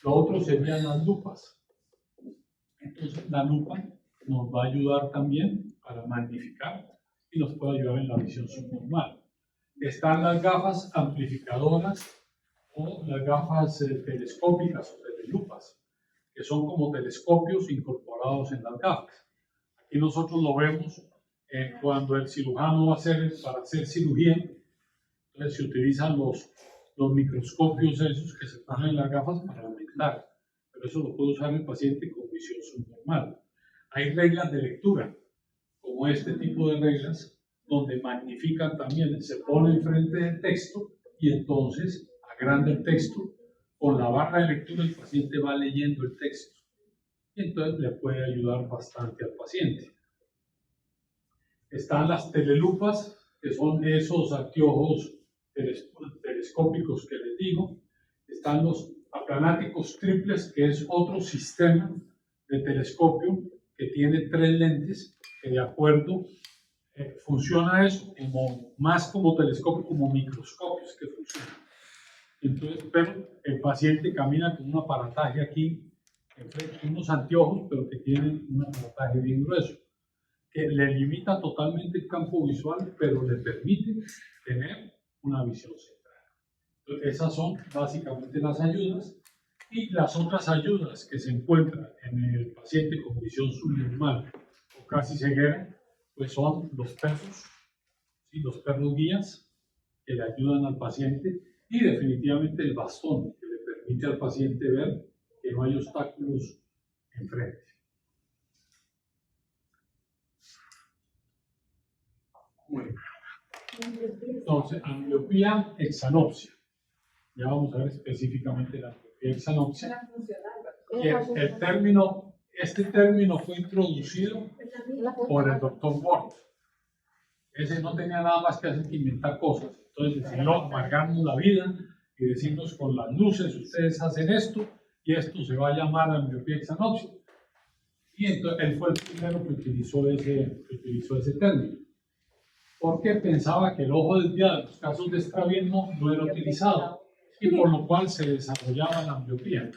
Lo otro serían las lupas. Entonces la lupa nos va a ayudar también para magnificar y nos puede ayudar en la visión subnormal. Están las gafas amplificadoras o las gafas telescópicas o telelupas, que son como telescopios incorporados en las gafas. Aquí nosotros lo vemos cuando el cirujano va a hacer, para hacer cirugía, entonces se utilizan los microscopios esos que se ponen en las gafas para aumentar, pero eso lo puede usar el paciente con visión subnormal. Hay reglas de lectura, como este tipo de reglas, donde magnifican también, se pone enfrente del texto y entonces agranda el texto. Con la barra de lectura el paciente va leyendo el texto y entonces le puede ayudar bastante al paciente. Están las telelupas, que son esos anteojos telescópicos que les digo. Están los aplanáticos triples, que es otro sistema de telescopio que tiene 3 lentes, que de acuerdo funciona eso más como telescopio, como microscopios que funcionan. Entonces, pero el paciente camina con un aparataje aquí, unos anteojos, pero que tienen un aparataje bien grueso, que le limita totalmente el campo visual, pero le permite tener una visión central. Entonces, esas son básicamente las ayudas. Y las otras ayudas que se encuentran en el paciente con visión subnormal o casi ceguera, pues son los perros, ¿sí? Los perros guías que le ayudan al paciente, y definitivamente el bastón que le permite al paciente ver que no hay obstáculos enfrente. Muy bien. Entonces, ambliopía, exanopsia. Ya vamos a ver específicamente la ambliopía, exanopsia. Y este término fue introducido por el doctor Ward. Ese no tenía nada más que hacer que inventar cosas. Entonces decidió amargarnos la vida y decirnos: con las luces ustedes hacen esto y esto se va a llamar ambliopía exanopsia. Y entonces él fue el primero que utilizó ese término, porque pensaba que el ojo desviado en los casos de estrabismo no era utilizado, y por lo cual se desarrollaba la ambliopía.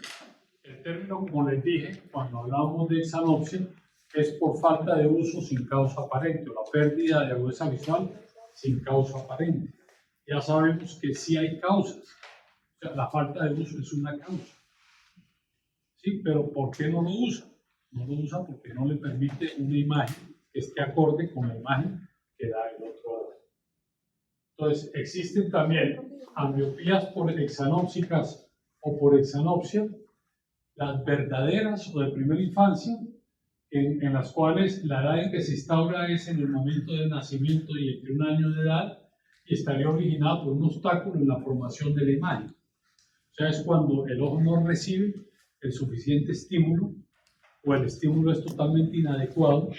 El término, como les dije, cuando hablamos de exanopsia, es por falta de uso sin causa aparente, o la pérdida de agudeza visual sin causa aparente. Ya sabemos que sí hay causas. O sea, la falta de uso es una causa. Sí, pero ¿por qué no lo usa? No lo usa porque no le permite una imagen que esté acorde con la imagen que da el otro ojo. Entonces, existen también ambliopías por exanópsicas o por exanopsia, las verdaderas o de primera infancia, en las cuales la edad en que se instaura es en el momento del nacimiento y entre 1 año de edad, y estaría originada por un obstáculo en la formación de la imagen. O sea, es cuando el ojo no recibe el suficiente estímulo o el estímulo es totalmente inadecuado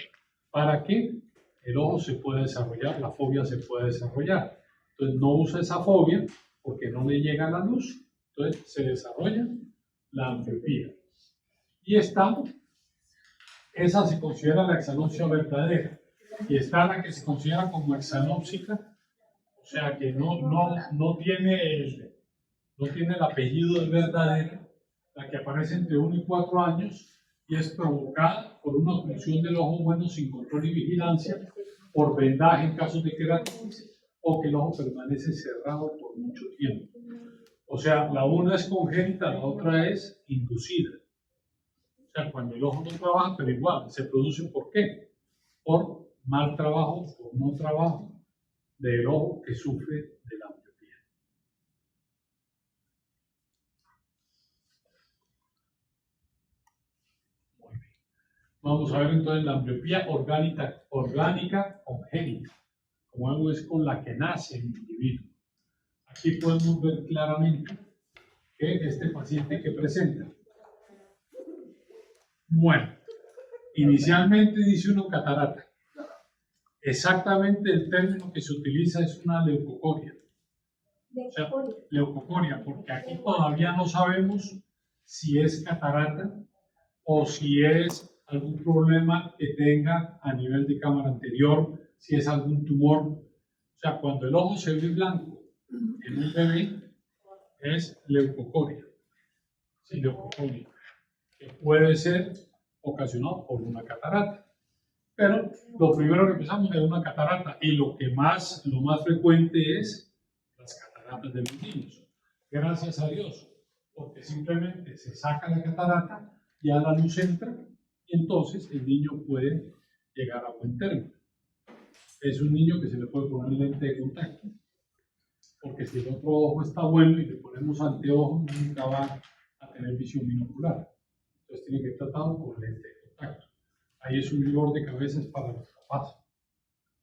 para que el ojo se pueda desarrollar, la fobia se pueda desarrollar. Entonces no usa esa fobia porque no le llega la luz, entonces se desarrolla la ambliopía. Y esa se considera la exanopsia verdadera, y está la que se considera como exanópsica, o sea que no tiene el apellido de verdadera, la que aparece entre 1 y 4 años, y es provocada por una oclusión del ojo bueno sin control y vigilancia, por vendaje en casos de queratitis, o que el ojo permanece cerrado por mucho tiempo. O sea, la una es congénita, la otra es inducida. O sea, cuando el ojo no trabaja, pero igual, se produce ¿por qué? Por mal trabajo, por no trabajo del ojo que sufre de la ambliopía. Muy bien. Vamos a ver entonces la ambliopía orgánica congénita, como algo es con la que nace el individuo. Aquí podemos ver claramente que este paciente que presenta, bueno, inicialmente dice uno catarata. Exactamente el término que se utiliza es una leucocoria. O sea, leucocoria, porque aquí todavía no sabemos si es catarata o si es algún problema que tenga a nivel de cámara anterior, si es algún tumor. O sea, cuando el ojo se ve blanco en un bebé, es leucocoria. Sí, leucocoria, que puede ser ocasionado por una catarata. Pero lo primero que pensamos es una catarata, y lo más frecuente es las cataratas de los niños. Gracias a Dios, porque simplemente se saca la catarata, ya la luz entra, y entonces el niño puede llegar a buen término. Es un niño que se le puede poner lente de contacto, porque si el otro ojo está bueno y le ponemos anteojo, nunca va a tener visión binocular. Entonces tiene que estar tratado con lente de contacto. Ahí es un dolor de cabeza para los papás,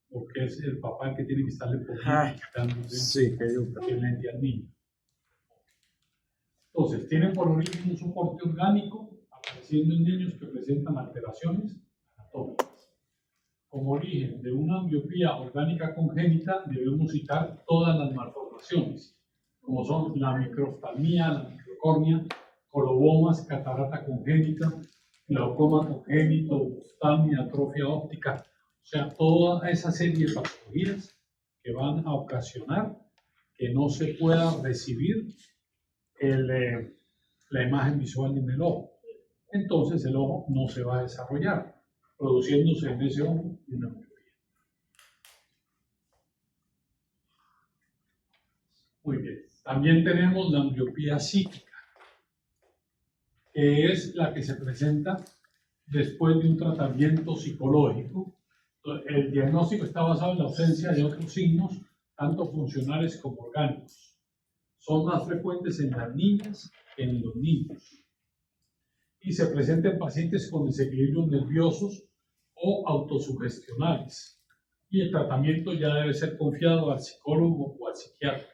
porque es el papá el que tiene que estarle poniendo el lente al niño. Entonces, tiene por origen un soporte orgánico apareciendo en niños que presentan alteraciones anatómicas. Como origen de una ambliopía orgánica congénita debemos citar todas las malformaciones, como son la microftalmía, la microcornia, colobomas, catarata congénita, glaucoma congénito, oftalmia, atrofia óptica, o sea, toda esa serie de patologías que van a ocasionar que no se pueda recibir la imagen visual en el ojo. Entonces el ojo no se va a desarrollar, produciéndose en ese ojo una ambliopía. Muy bien. También tenemos la ambliopía psíquica, que es la que se presenta después de un tratamiento psicológico. El diagnóstico está basado en la ausencia de otros signos, tanto funcionales como orgánicos. Son más frecuentes en las niñas que en los niños. Y se presenta en pacientes con desequilibrios nerviosos o autosugestionales. Y el tratamiento ya debe ser confiado al psicólogo o al psiquiatra.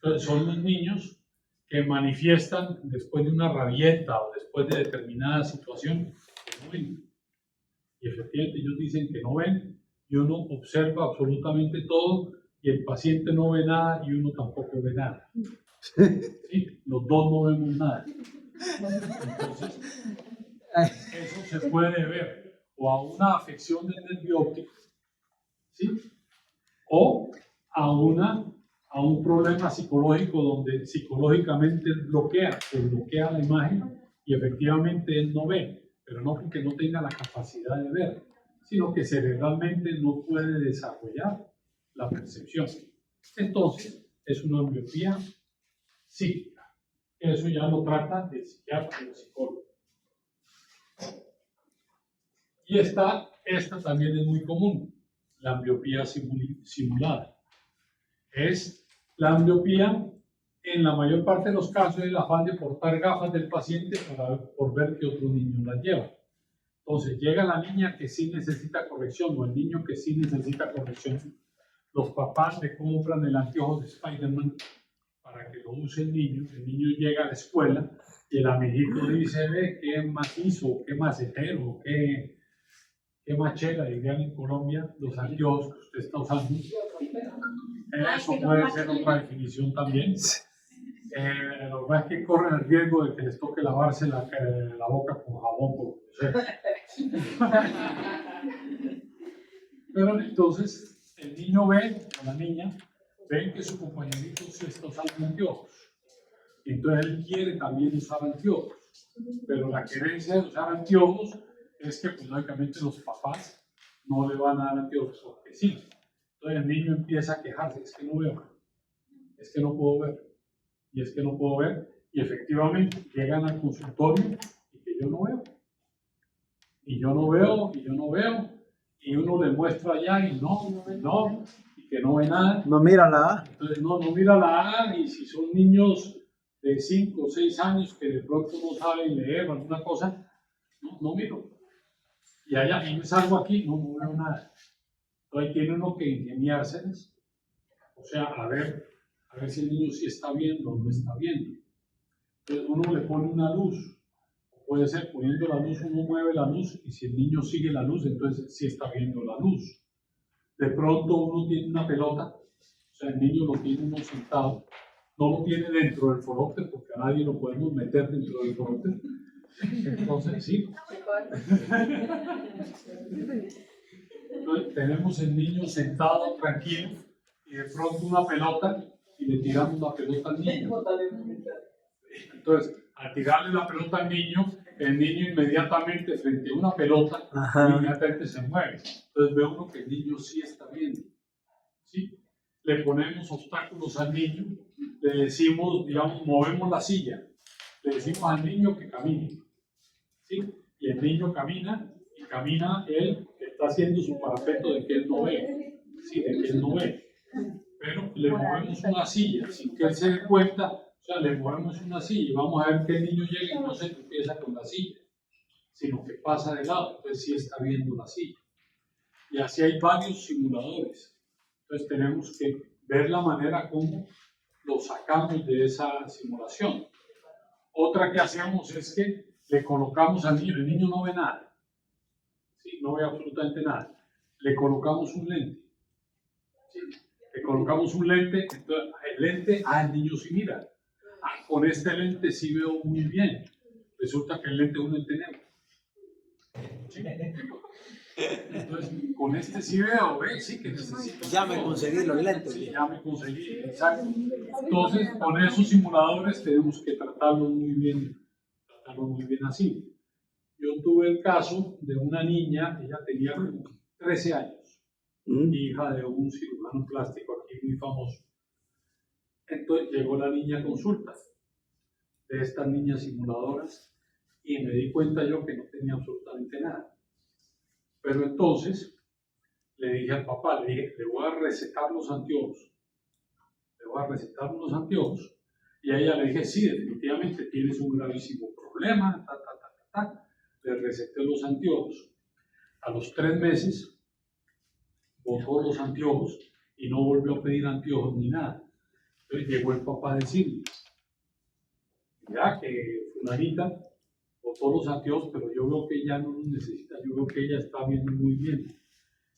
Entonces, son los niños que manifiestan después de una rabieta o después de determinada situación que no ven. Y efectivamente ellos dicen que no ven, y uno observa absolutamente todo, y el paciente no ve nada y uno tampoco ve nada. ¿Sí? Los dos no vemos nada. Entonces, eso se puede ver o a una afección del nervio óptico, ¿sí? O a un problema psicológico donde psicológicamente bloquea la imagen y efectivamente él no ve, pero no porque no tenga la capacidad de ver, sino que cerebralmente no puede desarrollar la percepción. Entonces, es una ambliopía psíquica. eso ya lo trata el psiquiatra y el psicólogo. Y esta también es muy común, la ambliopía simulada. Es la ambliopía, en la mayor parte de los casos, el afán de portar gafas del paciente por ver que otro niño las lleva. Entonces llega la niña que sí necesita corrección o el niño que sí necesita corrección. Los papás le compran el anteojo de Spider-Man para que lo use el niño llega a la escuela y el amiguito dice, ve, qué macizo, qué macetero, qué machera, dirían en Colombia, los anteojos que usted está usando. Eso puede ser otra definición también. Lo que pasa es que corren el riesgo de que les toque lavarse la boca con jabón, por Pero entonces el niño ve, o la niña, ven que su compañerito se está usando anteojos. Entonces él quiere también usar anteojos. Pero la querencia de usar anteojos es que, pues, lógicamente, los papás no le van a dar anteojos porque sí. Entonces el niño empieza a quejarse, es que no veo, es que no puedo ver, y es que no puedo ver, y efectivamente llegan al consultorio y que yo no veo, y yo no veo, y yo no veo, y uno le muestra allá y no, y que no ve nada. No mira la A. Entonces no mira la A, y si son niños de 5 o 6 años que de pronto no saben leer o alguna cosa, no miro. Y allá, y me salgo aquí, no veo nada. Entonces tiene uno que ingeniárselas, o sea, a ver si el niño sí está viendo o no está viendo. Entonces uno le pone una luz, puede ser poniendo la luz, uno mueve la luz y si el niño sigue la luz, entonces sí está viendo la luz. De pronto uno tiene una pelota, o sea, el niño lo tiene uno sentado, no lo tiene dentro del forópter porque a nadie lo podemos meter dentro del forópter. Entonces sí. Entonces, tenemos el niño sentado tranquilo y de pronto una pelota y le tiramos la pelota al niño. Entonces, al tirarle la pelota al niño, el niño inmediatamente frente a una pelota, inmediatamente se mueve. Entonces ve uno que el niño sí está viendo. ¿Sí? Le ponemos obstáculos al niño, le decimos, digamos, movemos la silla, le decimos al niño que camine. ¿Sí? Y el niño camina, y camina él, que está haciendo su parapeto de que él no ve. Sí, de que él no ve. Pero le movemos una silla, sin que él se dé cuenta, o sea, le movemos una silla y vamos a ver que el niño llega y no se tropieza con la silla, sino que pasa de lado, entonces sí está viendo la silla. Y así hay varios simuladores. Entonces tenemos que ver la manera como lo sacamos de esa simulación. Otra que hacemos es que le colocamos al niño, el niño no ve nada, ¿sí? No ve absolutamente nada. Le colocamos un lente. ¿Sí? Le colocamos un lente, entonces el lente, el niño sí mira. Con este lente sí veo muy bien. Resulta que el lente es un lente negro. ¿Sí? Entonces, con este sí veo, sí que necesito. Ya me conseguí los lentes. Sí, ya me conseguí, exacto. Entonces, con esos simuladores tenemos que tratarlos muy bien así. Yo tuve el caso de una niña, ella tenía 13 años, hija de un cirujano plástico aquí muy famoso. Entonces llegó la niña a consulta de estas niñas simuladoras y me di cuenta yo que no tenía absolutamente nada. Pero entonces le dije al papá, le dije, le voy a recetar los anteojos. Le voy a recetar unos anteojos. Y a ella le dije, sí, definitivamente tienes un gravísimo problema, Le receté los anteojos. A los 3 meses botó los anteojos y no volvió a pedir anteojos ni nada. Entonces llegó el papá a decirle, ya que fulanita botó los anteojos, pero yo veo que ella no los necesita, yo veo que ella está viendo muy bien.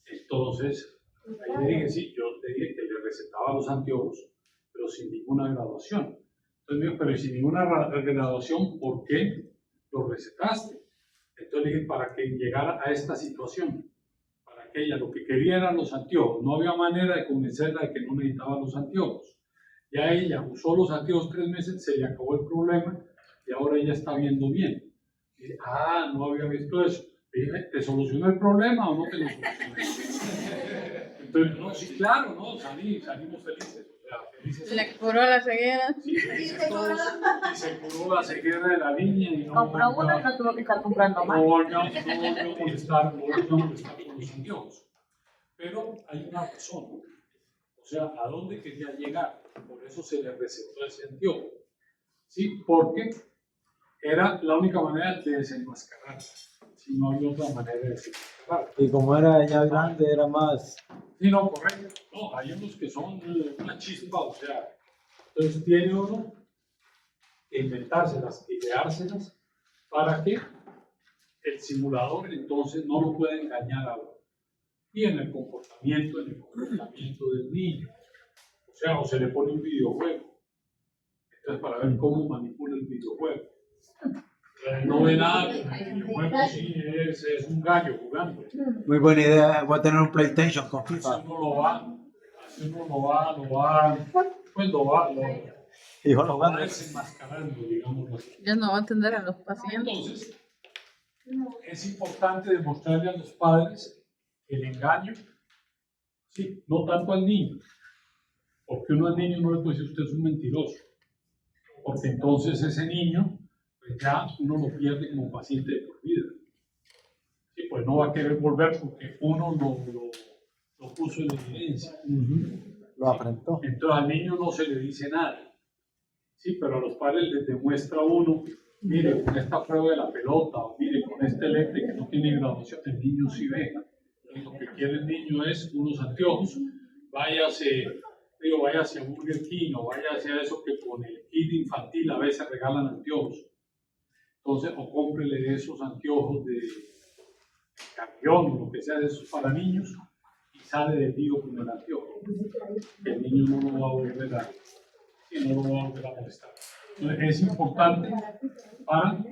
Entonces, ahí le dije, sí, yo te dije que le recetaba los anteojos, pero sin ninguna graduación. Entonces me dijo, pero sin ninguna graduación, ¿por qué lo recetaste? Entonces le dije, para que llegara a esta situación, para que ella lo que quería eran los anteojos, no había manera de convencerla de que no necesitaba los anteojos. Ya ella usó los anteojos 3 meses, se le acabó el problema y ahora ella está viendo bien. Y dije, no había visto eso. Le dije, ¿te solucionó el problema o no te lo solucionó? Entonces, no, sí, claro, no, salimos felices. O sea, Le curó la ceguera. Y se curó la ceguera de la niña y no Compró volvió uno y no tuvo que estar comprando más. no volvió a molestar con los anteojos. Pero hay una razón. O sea, ¿a dónde quería llegar? Por eso se le recetó ese anteojo. ¿Sí? Porque era la única manera de desenmascarar. Si no había otra manera de desenmascarar. Y como era ya grande, era más. Sí, no, correcto. No, hay unos que son una chispa, o sea, entonces tiene uno que inventárselas, ideárselas, para que el simulador entonces no lo pueda engañar a uno. Y en el comportamiento del niño. O sea, o se le pone un videojuego. Entonces, para ver cómo manipula el videojuego. No ve nada, el videojuego sí es un gallo jugando. Muy buena idea. Voy a tener un PlayStation con Así FIFA. uno lo va Y yo lo jugando. desenmascarando, digamos así. Ya no va a atender a los pacientes. Entonces, es importante demostrarle a los padres el engaño, sí, no tanto al niño, porque uno al niño no le puede decir usted es un mentiroso, porque entonces ese niño, pues ya uno lo pierde como paciente de por vida. Sí, pues no va a querer volver porque uno lo puso en evidencia. Lo afrentó. Entonces al niño no se le dice nada. Sí, pero a los padres les demuestra uno, mire, con esta prueba de la pelota, o mire, con este lente que no tiene graduación, el niño sí ve. Y lo que quiere el niño es unos anteojos, váyase a Burger King o váyase a eso que con el kit infantil a veces regalan anteojos. Entonces, o cómprele esos anteojos de camión o lo que sea de esos para niños y sale del lío con el anteojo. El niño no lo va a volver a molestar. Entonces, es importante para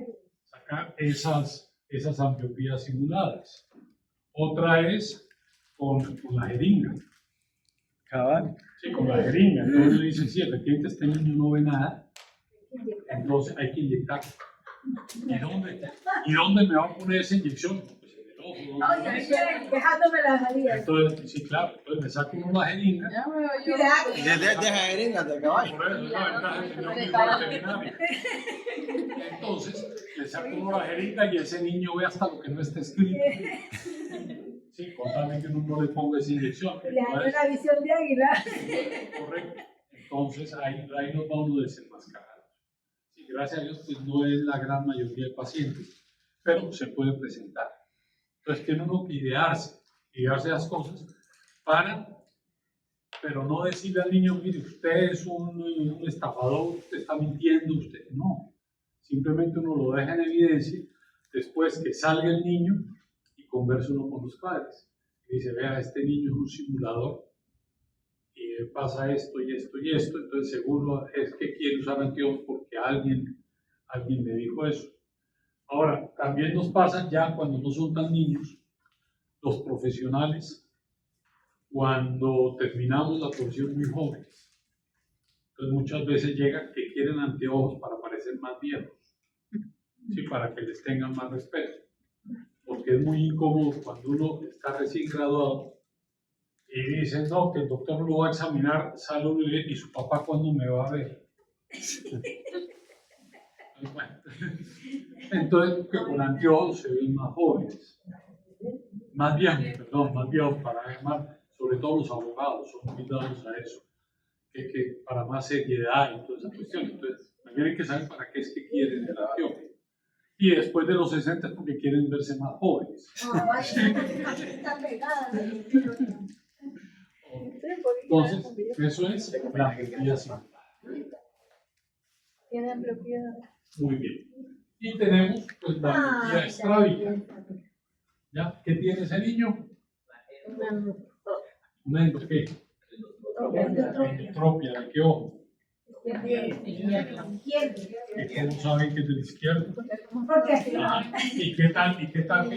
sacar esas ambliopías simuladas. Otra es con la jeringa. Cabal. Sí, con la jeringa. Entonces dicen, sí, efectivamente este niño no ve nada, entonces hay que inyectar. ¿Y dónde me va a poner esa inyección? Pues en el ojo. Oye, dejándome la salida. Entonces, sí, claro, entonces me saco uno la jeringa. Ya veo yo. Mira, Deja jeringas de caballo. Por eso es la ventaja de tener un hijo veterinario. Entonces, le saco uno la jeringa y ese niño ve hasta lo que no está escrito. Sí, contame que uno no le ponga esa inyección. le dañó la visión de águila. Correcto. Entonces, ahí nos va uno desenmascarado. Sí, gracias a Dios, pues no es la gran mayoría de pacientes, pero se puede presentar. Entonces, tiene uno que idearse las cosas pero no decirle al niño, mire, usted es un estafador, usted está mintiendo, usted no. Simplemente uno lo deja en evidencia después que salga el niño y conversa uno con los padres. Y dice, vea, este niño es un simulador y pasa esto y esto y esto, entonces seguro es que quiere usar anteojos porque alguien me dijo eso. Ahora, también nos pasa ya cuando no son tan niños, los profesionales, cuando terminamos la profesión muy jóvenes. Entonces muchas veces llega que quieren anteojos para parecer más viejos, ¿sí? Para que les tengan más respeto. Porque es muy incómodo cuando uno está recién graduado y dice, no, que el doctor lo va a examinar, sale uno y su papá cuándo me va a ver. Bueno, entonces que con anteojos se ven más jóvenes, más viejos para además, sobre todo los abogados son muy dados a eso, que para más seriedad y toda esa cuestión. Entonces, también hay que saber para qué es que quieren el anteojo. Y después de los 60 es porque quieren verse más jóvenes. Está pegada. Entonces, eso es la ambliopía simulada. Tiene ambliopía. Muy bien. Y tenemos pues la ambliopía estrábica. ¿Ya? ¿Qué tiene ese niño? Una endotropia. ¿Endotropia de qué ojo? ¿Y cómo saben que es del izquierdo? ¿Y qué tal que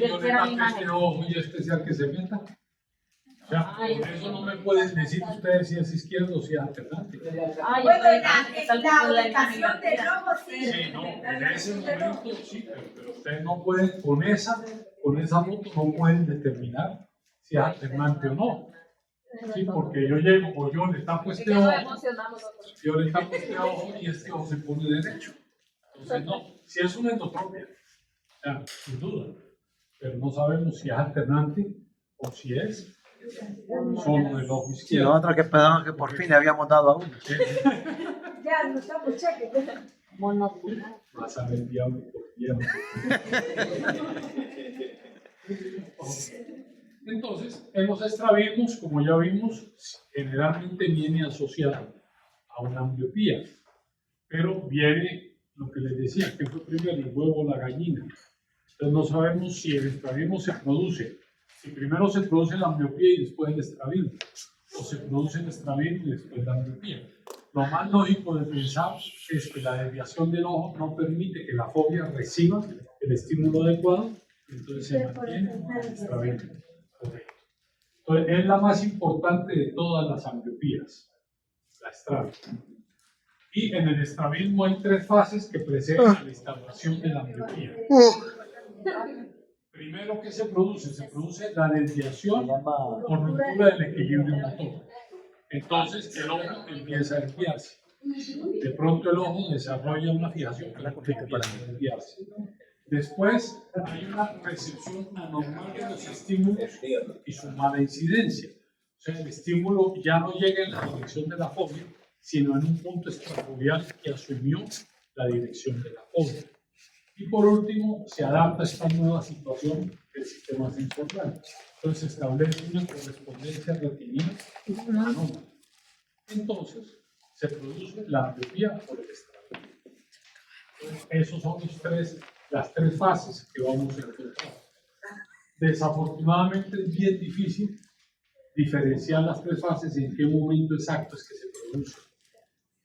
yo le tape este ojo y este sea el que se meta? O sea, por eso no me pueden decir ustedes si es izquierdo o si es alternante. Bueno, la ubicación del ojo sí. Sí, no, en ese momento sí, pero ustedes no pueden, con esa foto no pueden determinar si es alternante o no. Sí, porque yo llego o yo le tapo Es este que nos ojo, emocionamos nosotros. yo le tapo este ojo y este ojo se pone derecho. Entonces, no, si es una endotropia, ya, sin duda, pero no sabemos si es alternante o si es solo del ojo Y izquierdo. nosotros que pensábamos que por fin le habíamos dado a uno. Ya, no estamos cheques. Vas a ver diablo por diablo. Entonces, en los estrabismos, como ya vimos, generalmente viene asociado a una ambliopía, pero viene lo que les decía, que fue primero el huevo o la gallina. Entonces no sabemos si el estrabismo se produce, si primero se produce la ambliopía y después el estrabismo, o se produce el estrabismo y después la ambliopía. Lo más lógico de pensar es que la desviación del ojo no permite que la fobia reciba el estímulo adecuado, entonces se mantiene el estrabismo. Correcto. Entonces es la más importante de todas las ambliopías, la estrabismo. Y en el estrabismo hay 3 fases que preceden a la instauración de la ambliopía. Primero, ¿qué se produce? Se produce la desviación o ruptura del equilibrio motor. Entonces el ojo empieza a desviarse. De pronto el ojo desarrolla una fijación que empieza a desviarse. Después hay una recepción anormal de los estímulos y su mala incidencia. O sea, el estímulo ya no llega en la dirección de la fobia, sino en un punto extrafobial que asumió la dirección de la fobia. Y por último, se adapta a esta nueva situación del sistema sensorial. Entonces se establece una correspondencia retinal anómala. Entonces se produce la ambliopía por el estrabismo. Esas son las tres fases que vamos a encontrar. Desafortunadamente es bien difícil diferenciar las 3 fases y en qué momento exacto es que se produce.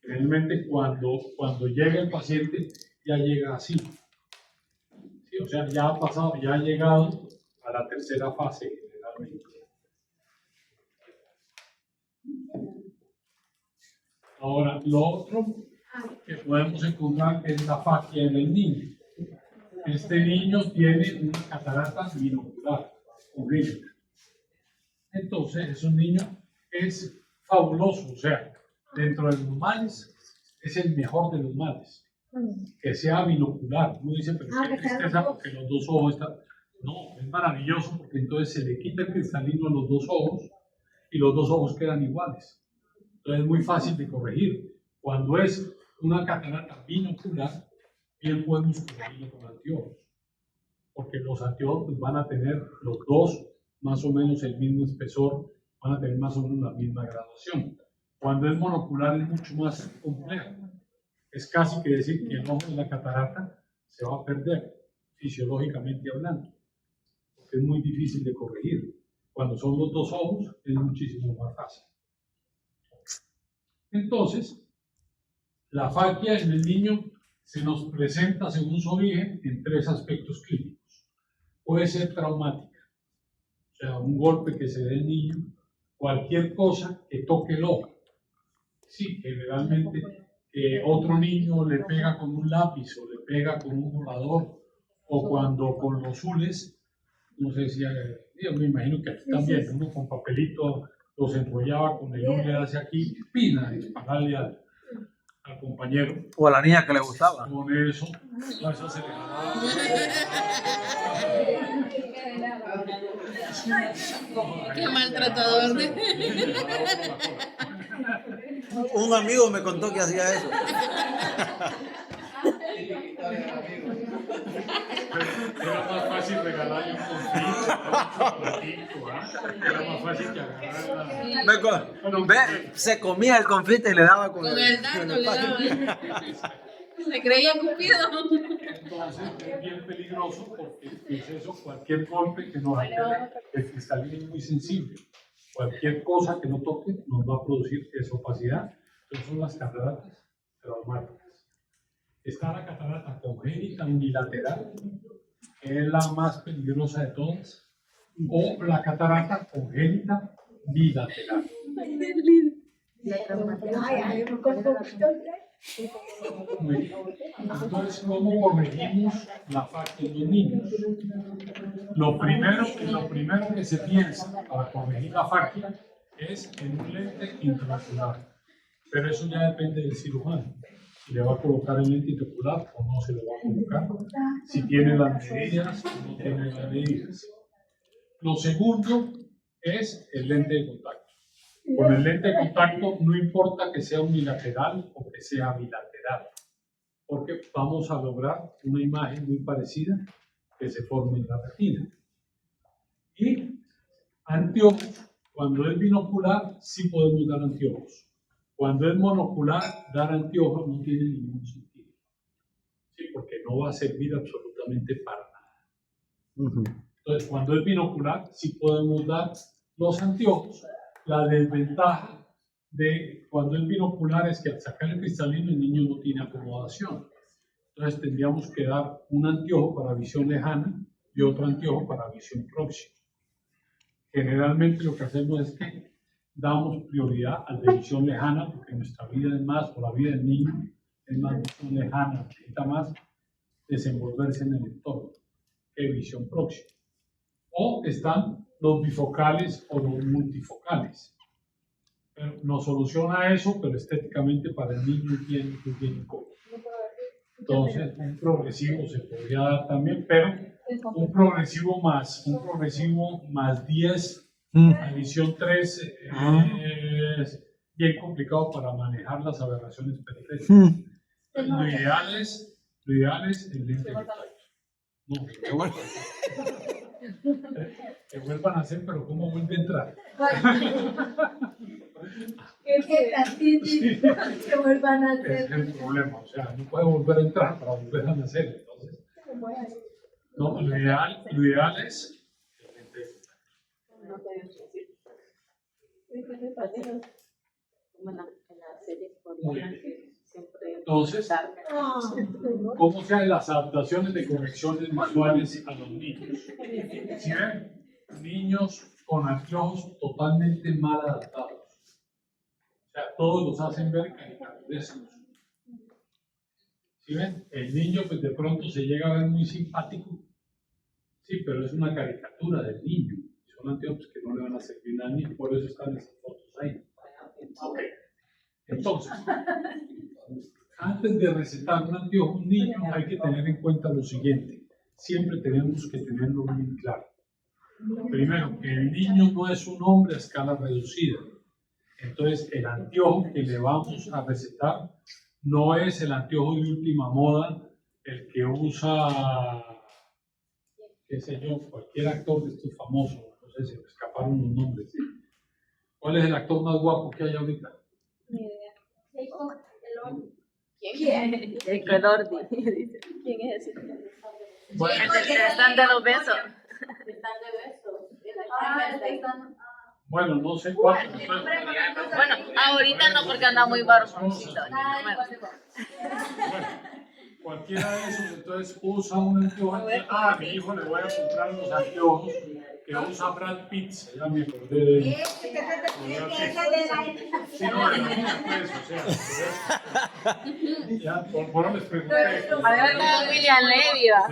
Realmente cuando llega el paciente ya llega así. ¿Sí? O sea, ya ha pasado, ya ha llegado a la 3ª fase generalmente. Ahora, lo otro que podemos encontrar es la faquia en el niño. Este niño tiene una catarata binocular congénita. Entonces, es un niño que es fabuloso, o sea, dentro de los males es el mejor de los males. Que sea binocular. Uno dice, pero qué tristeza porque los 2 ojos están. No, es maravilloso porque entonces se le quita el cristalino a los 2 ojos y los 2 ojos quedan iguales. Entonces es muy fácil de corregir. Cuando es una catarata binocular, bien podemos corregirlo con anteojos. Porque los anteojos pues, van a tener los 2 más o menos el mismo espesor, van a tener más o menos la misma graduación. Cuando es monocular es mucho más complejo. Es casi que decir que el ojo de la catarata se va a perder, fisiológicamente hablando, porque es muy difícil de corregir. Cuando son los 2 ojos es muchísimo más fácil. Entonces, la faquia en el niño se nos presenta según su origen en 3 aspectos clínicos. Puede ser traumática, o sea, un golpe que se dé el niño, cualquier cosa que toque el ojo. Sí, generalmente otro niño le pega con un lápiz o le pega con un borrador o cuando con los hules, no sé si yo me imagino que aquí también uno con papelito los enrollaba con el hule hacia aquí, pina, dispararle al compañero. O a la niña que le gustaba. Con eso, eso se le jalaba. Qué maltratador. Un amigo me contó que hacía eso. Era más fácil regalarle un confite, era más fácil que agarrar Se comía el confite y le daba con Con el dardo le daba. Se creía Cupido. Entonces es bien peligroso porque es eso, cualquier golpe que nos altere, el cristalino es muy sensible. Cualquier cosa que no toque nos va a producir esa opacidad. Entonces son las cataratas traumáticas. Está la catarata congénita unilateral, que es la más peligrosa de todas, o la catarata congénita bilateral. Muy bien. Entonces, ¿cómo corregimos la faquia en los niños? Lo primero que se piensa para corregir la faquia es en un lente intraocular, pero eso ya depende del cirujano. Si le va a colocar el lente intraocular o no se le va a colocar, si tiene las medidas o no tiene las medidas. Lo segundo es el lente de contacto. Con el lente de contacto no importa que sea unilateral o que sea bilateral, porque vamos a lograr una imagen muy parecida que se forme en la retina. Y anteojos, cuando es binocular sí podemos dar anteojos. Cuando es monocular, dar anteojos no tiene ningún sentido. Sí, porque no va a servir absolutamente para nada. Entonces, cuando es binocular sí podemos dar los anteojos. La desventaja de cuando es binocular es que al sacar el cristalino el niño no tiene acomodación. Entonces tendríamos que dar un anteojo para visión lejana y otro anteojo para visión próxima. Generalmente lo que hacemos es que damos prioridad al de visión lejana porque nuestra vida es más, o la vida del niño es más visión lejana, necesita más desenvolverse en el entorno que visión próxima. O están los bifocales o los multifocales. Pero no soluciona eso, pero estéticamente para el niño tiene incómodo. Entonces, un progresivo se podría dar también, pero un progresivo más 10 a visión 3 es bien complicado para manejar las aberraciones periféricas. Lo ideal es el lente de contacto. No, que vuelvan a hacer, pero ¿cómo vuelve a entrar? Que vuelvan a hacer. Ese es el problema, o sea, no puede volver a entrar para volver a nacer. Entonces, no, lo ideal es el lente de contacto. Muy bien. Entonces, ¿cómo se hacen las adaptaciones de correcciones visuales a los niños? ¿Sí ven? Niños con anteojos totalmente mal adaptados. O sea, todos los hacen ver caricaturescos. ¿Sí ven? El niño pues de pronto se llega a ver muy simpático. Sí, pero es una caricatura del niño. Son anteojos que no le van a servir a nadie, por eso están esas fotos ahí. Ok. Entonces, antes de recetar un anteojo a un niño hay que tener en cuenta lo siguiente. Siempre tenemos que tenerlo bien claro. Primero, que el niño no es un hombre a escala reducida. Entonces, el anteojo que le vamos a recetar no es el anteojo de última moda, el que usa, qué sé yo, cualquier actor de estos famosos. No sé, se me escaparon los nombres. ¿Sí? ¿Cuál es el actor más guapo que hay ahorita? ¿Quién? El Colordi. ¿Quién es ese? Bueno, El del que están de los besos. bueno, no sé cuál. Bueno, ahorita no porque anda muy barboncito. Cualquiera de esos, entonces usa un anteojo. A mi hijo le voy a comprar los anteojos que usa Brad Pitt. Ya me acordé de él. Sí, no, de pues, o sea, ya, por les pregunté. Ahora estaba William Levy, ¿va?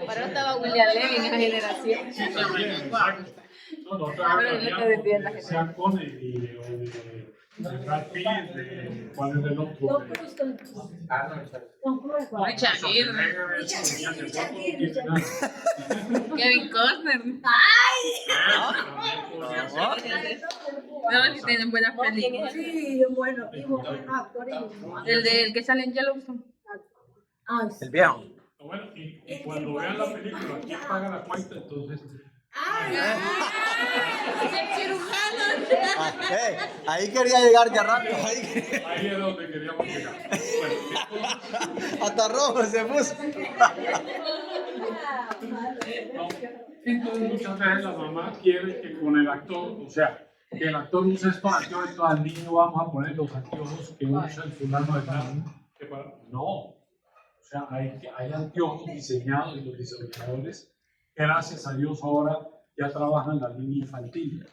Ahora estaba William Levy en esa generación. Sí, también, exacto. No, no, Pero es lo que decía la gente. Sean Connery o de Brad Pitt, de cuál es el otro. Richard Gere, Kevin Costner. No, si tienen buenas películas. Sí, bueno, y buenos actores. El que sale en Yellowstone. El viejo. Bueno, y cuando vean la película, ¿quién paga la cuenta? Entonces. Ahí quería llegar ya rápido. Ahí es donde queríamos llegar. Bueno, Hasta rojo se puso. entonces muchas veces la mamá quiere que con el actor, o sea, que el actor use estos anteojos, entonces al niño vamos a poner los anteojos que usa el fulano de tal. No, o sea, hay anteojos diseñados y los diseñadores, gracias a Dios ahora ya trabajan la línea infantil.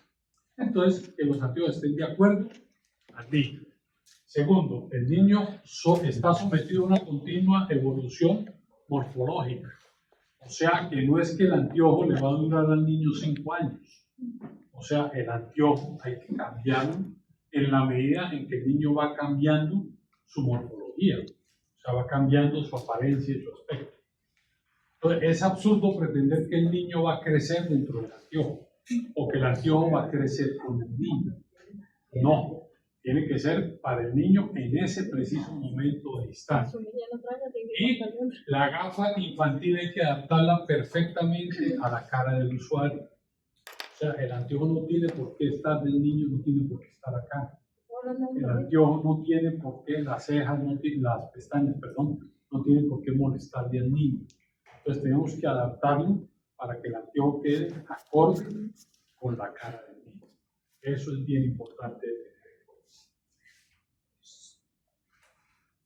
Entonces, que los anteojos estén de acuerdo al niño. Segundo, el niño está sometido a una continua evolución morfológica. O sea, que no es que el anteojo le va a durar al niño 5 años. O sea, el anteojo hay que cambiarlo en la medida en que el niño va cambiando su morfología, o sea, va cambiando su apariencia y su aspecto. Entonces, es absurdo pretender que el niño va a crecer dentro del anteojo o que el anteojo va a crecer con el niño. No, tiene que ser para el niño en ese preciso momento de instante. Y la gafa infantil hay que adaptarla perfectamente a la cara del usuario. O sea, el anteojo no tiene por qué estar del niño, no tiene por qué estar acá. El anteojo no tiene por qué, las cejas, las pestañas, perdón, no tienen por qué molestarle al niño. Entonces tenemos que adaptarlo para que el anteojo quede acorde con la cara del niño. Eso es bien importante.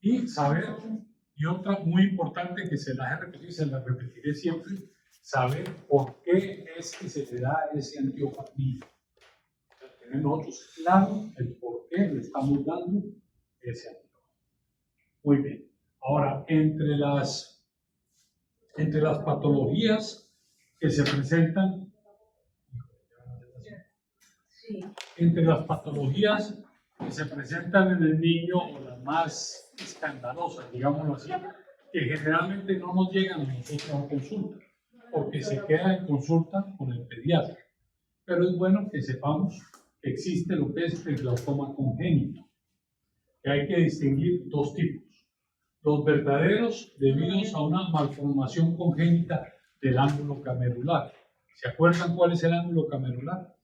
Y saber, y otra muy importante que se la he repetido, se la repetiré siempre, saber por qué es que se le da ese anteojo al niño. Tener nosotros claro el por qué le estamos dando ese anteojo. Muy bien. Ahora, entre las patologías que se presentan, entre las patologías que se presentan en el niño, o las más escandalosas, digámoslo así, que generalmente no nos llegan a nosotros a consulta, porque se queda en consulta con el pediatra. Pero es bueno que sepamos que existe lo que es el glaucoma congénito, que hay que distinguir dos tipos. Los verdaderos debidos a una malformación congénita del ángulo camerular. ¿Se acuerdan cuál es el ángulo camerular?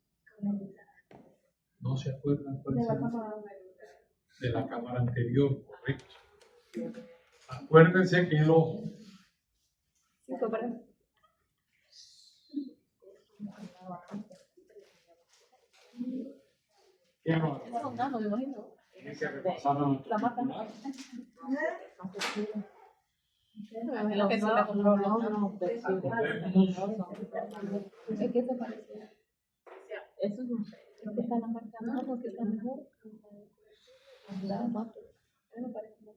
¿No se acuerdan cuál es el ángulo? De la cámara anterior, correcto. Acuérdense que el ojo ¿qué no? Tiene que repasar la macular. ¿Es que se parece? Eso es que está la marca más, que está mejor. La más, me parece más.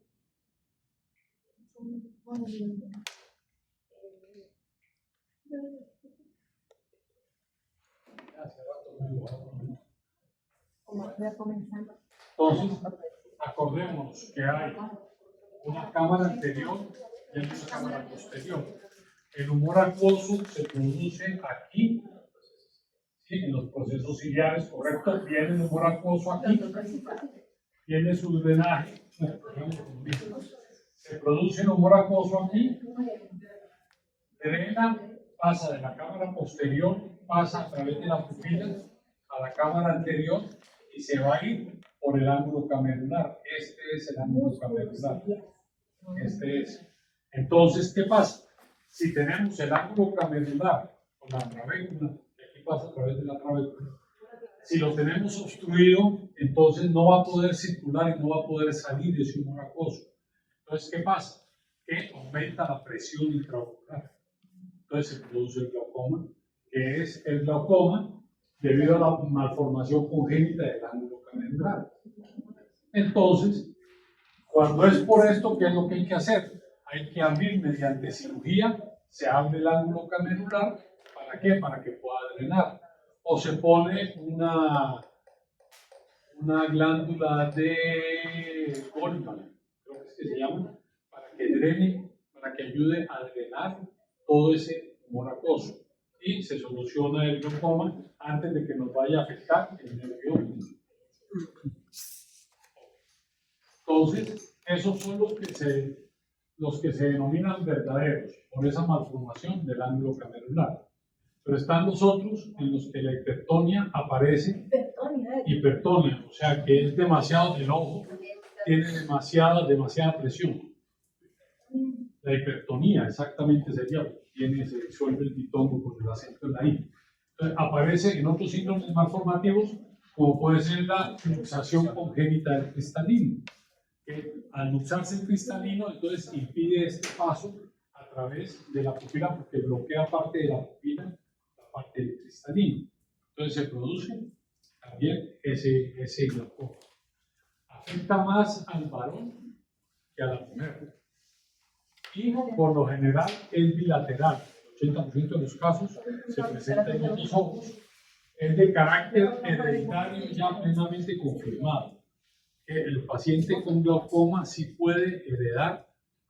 Entonces, acordémonos que hay una cámara anterior y una cámara posterior. El humor acuoso se produce aquí, ¿sí? En los procesos ciliares, correcto, viene el humor acuoso aquí, tiene su drenaje, se produce el humor acuoso aquí, drena, pasa de la cámara posterior, pasa a través de la pupila a la cámara anterior y se va a ir por el ángulo camerular. Este es el ángulo camerular. Este es. Entonces, ¿qué pasa? Si tenemos el ángulo camerular con la trabécula, que aquí pasa a través de la trabécula, si lo tenemos obstruido, entonces no va a poder circular y no va a poder salir de ese humor acuoso. Entonces, ¿qué pasa? Que aumenta la presión intraocular. Entonces se produce el glaucoma, que es el glaucoma debido a la malformación congénita del ángulo camerular. Entonces, cuando es por esto, ¿qué es lo que hay que hacer? Hay que abrir mediante cirugía, se abre el ángulo camerular, ¿para qué? Para que pueda drenar. O se pone una glándula de Goldman, creo que se llama, para que drene, para que ayude a drenar todo ese humor acuoso. Y se soluciona el glaucoma antes de que nos vaya a afectar el nervio óptico. Entonces, esos son los que se denominan verdaderos, por esa malformación del ángulo camerular. Pero están los otros en los que la hipertonia aparece, hipertonia, o sea que es demasiado, el ojo tiene demasiada presión. La hipertonía exactamente sería, se disuelve el ditongo con el acento en la I. Entonces, aparece en otros síndromes malformativos, como puede ser la luxación congénita del cristalino. Que al luxarse el cristalino, entonces impide este paso a través de la pupila porque bloquea parte de la pupila, la parte del cristalino. Entonces se produce también ese glaucoma. Afecta más al varón que a la mujer. Y por lo general es bilateral. El 80% de los casos se presenta en los dos ojos. Es de carácter hereditario ya plenamente confirmado. Que el paciente con glaucoma sí puede heredar,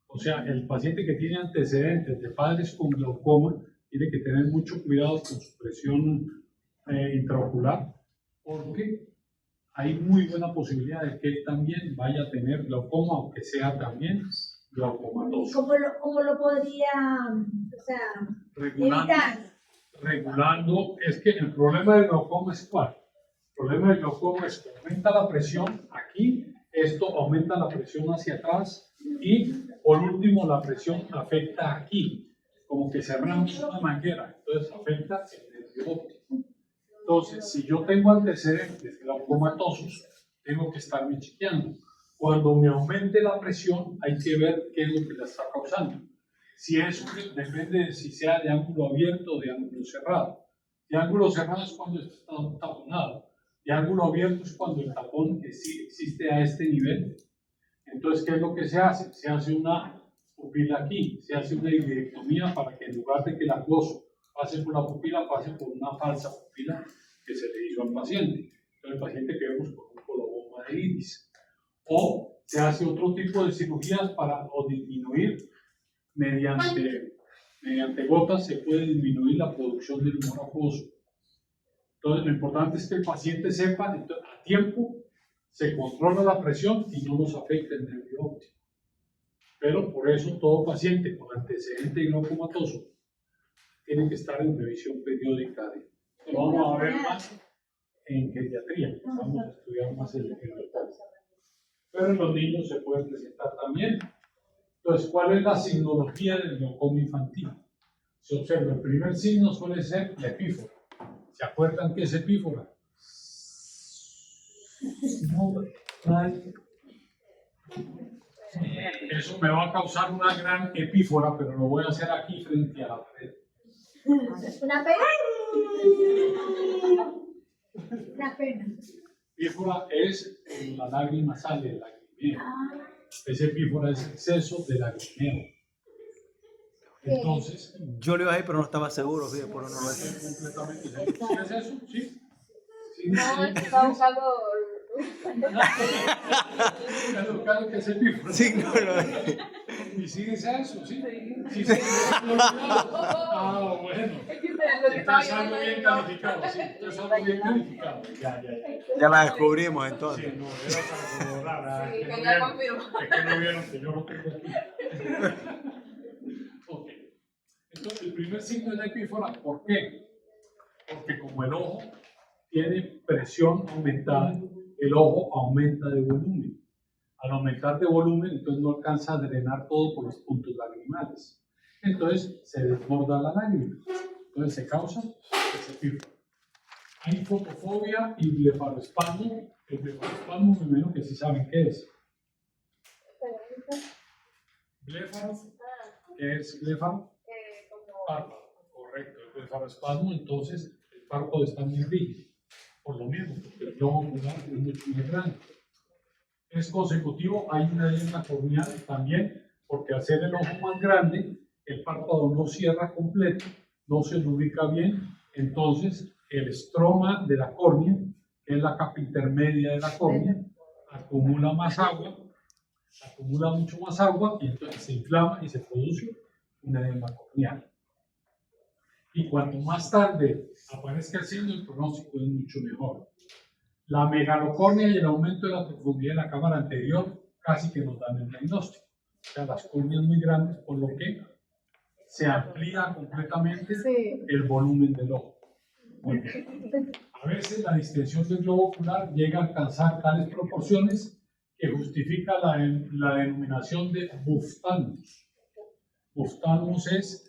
o sea, el paciente que tiene antecedentes de padres con glaucoma tiene que tener mucho cuidado con su presión intraocular, porque hay muy buena posibilidad de que él también vaya a tener glaucoma, aunque sea también ¿Y glaucomatoso. cómo lo podría, o sea, Regulando, evitar? regulando, es que el problema del glaucoma es cuál. El problema del glaucoma es que aumenta la presión aquí, esto aumenta la presión hacia atrás y por último la presión afecta aquí, como que cerramos una manguera, entonces afecta el nervio óptico. Entonces, si yo tengo antecedentes glaucomatosos, tengo que estarme chequeando. Cuando me aumente la presión, hay que ver qué es lo que la está causando. Si eso depende de si sea de ángulo abierto o de ángulo cerrado. De ángulo cerrado es cuando está taponado. De ángulo abierto es cuando el tapón existe a este nivel. Entonces, ¿qué es lo que se hace? Se hace una pupila aquí, se hace una iridectomía para que en lugar de que el gloso pase por la pupila, pase por una falsa pupila que se le hizo al paciente. Entonces, el paciente que vemos con un coloboma de iris. O se hace otro tipo de cirugías para disminuir mediante gotas, se puede disminuir la producción del humor acuoso. Entonces, lo importante es que el paciente sepa a tiempo, se controla la presión y no nos afecta el nervio óptico. Pero por eso todo paciente con antecedente glaucomatoso tiene que estar en revisión periódica. Lo vamos a ver más en pediatría, vamos a estudiar más el glaucoma. Pero en los niños se puede presentar también. Entonces, ¿cuál es la signología del glaucoma infantil? Se observa, el primer signo suele ser la epífora. ¿Se acuerdan qué es epífora? Eso me va a causar una gran epífora, pero lo voy a hacer aquí frente a la pared. Una pena. Una pena. Epífora es la lágrima sale, el lagrimeo. Ese epífora es exceso de lagrimeo. Entonces, Yo lo iba a decir, pero no estaba seguro, ¿sí? Por no lo es completamente seguro. ¿Sí es eso? ¿Sí? ¿Sí? No, está buscando. ¿Qué es epífora? Sí, no, no. ¿Y sí dice eso? ¿Sí? ¿Sí se Ah, bueno. Entonces algo bien calificado, sí. Entonces algo bien calificado. Ya. Ya la descubrimos Sí, entonces. no, era para corroborar. Sí, Es que que no ya vieron- confirmó. es que no vieron que yo lo tengo aquí. Ok. Entonces, el primer signo es la epífora. ¿Por qué? Porque como el ojo tiene presión aumentada, el ojo aumenta de volumen. Al aumentar de volumen, entonces no alcanza a drenar todo por los puntos lagrimales. Entonces se desborda la lágrima. Entonces se causa ese epífora. Hay fotofobia y blefaroespasmo. El blefaroespasmo, me imagino que sí saben qué es. Bléfaro, ¿qué es bléfaro? Párpado, correcto. El blefaroespasmo, entonces el párpado está muy rígido. Por lo mismo, porque el globo ocular es mucho más grande. Es consecutivo, hay una edema corneal también, porque al ser el ojo más grande, el párpado no cierra completo, no se lubrica bien, entonces el estroma de la córnea, que es la capa intermedia de la córnea, acumula más agua, acumula mucho más agua y entonces se inflama y se produce una edema corneal. Y cuanto más tarde aparezca el signo, el pronóstico es mucho mejor. La megalocornia y el aumento de la profundidad de la cámara anterior casi que nos dan el diagnóstico. O sea, las córneas muy grandes, por lo que se amplía completamente el volumen del ojo. Muy bien. A veces la distensión del globo ocular llega a alcanzar tales proporciones que justifica la denominación de buftalmus. Buftalmus es,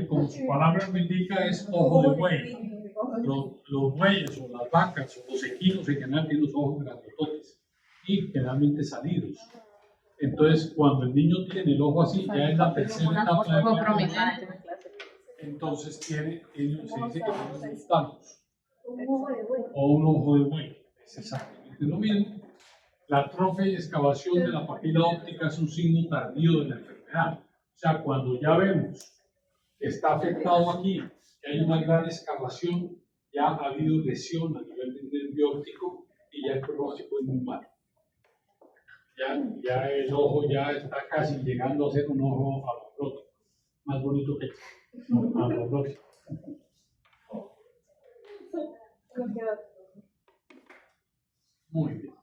como su palabra lo indica, es ojo de buey. Los bueyes o las vacas o los equinos en general tienen los ojos grandototes y generalmente salidos. Entonces, cuando el niño tiene el ojo así, ya es la tercera etapa de la entonces se dice que tiene un buftalmus o un ojo de buey. Es exactamente lo mismo. La atrofia y excavación de la papila óptica es un signo tardío de la enfermedad. O sea, cuando ya vemos que está afectado aquí, que hay una gran excavación, ya ha habido lesión a nivel del nervio óptico y ya el pronóstico es muy malo. Ya el ojo ya está casi llegando a ser un ojo apoplótico, más bonito que apoplótico. Muy bien.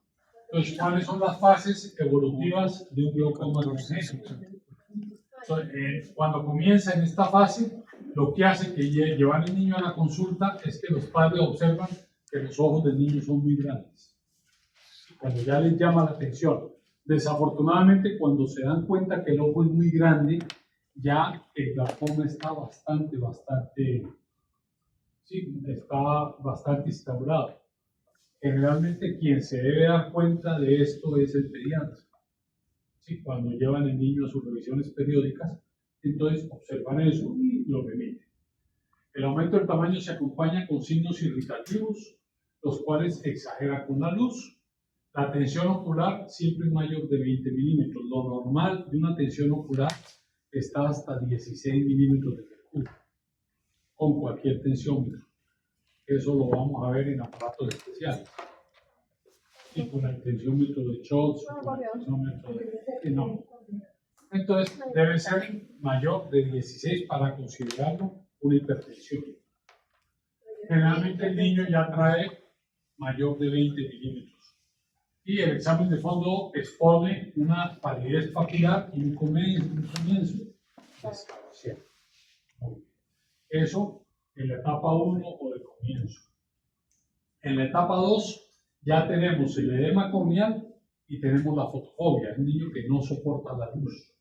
Entonces, ¿cuáles son las fases evolutivas de un glaucoma congénito? Cuando comienza en esta fase, lo que hace que llevar al niño a la consulta es que los padres observan que los ojos del niño son muy grandes. Cuando ya les llama la atención. Desafortunadamente, cuando se dan cuenta que el ojo es muy grande, ya el glaucoma está bastante instaurado. Generalmente quien se debe dar cuenta de esto es el pediatra. ¿Sí? Cuando llevan el niño a sus revisiones periódicas, entonces observan eso y lo remiten. El aumento del tamaño se acompaña con signos irritativos, los cuales exageran con la luz. La tensión ocular siempre es mayor de 20 milímetros. Lo normal de una tensión ocular está hasta 16 milímetros de mercurio, con cualquier tensiómetro. Eso lo vamos a ver en aparatos especiales. Y con el tensiómetro de Schultz, con el tensiómetro de... No. Entonces, debe ser mayor de 16 para considerarlo una hipertensión. Generalmente el niño ya trae mayor de 20 milímetros. Y el examen de fondo expone una palidez papilar y un comienzo de escamación. Eso en la etapa 1 o de comienzo. En la etapa 2 ya tenemos el edema corneal y tenemos la fotofobia, es un niño que no soporta la luz.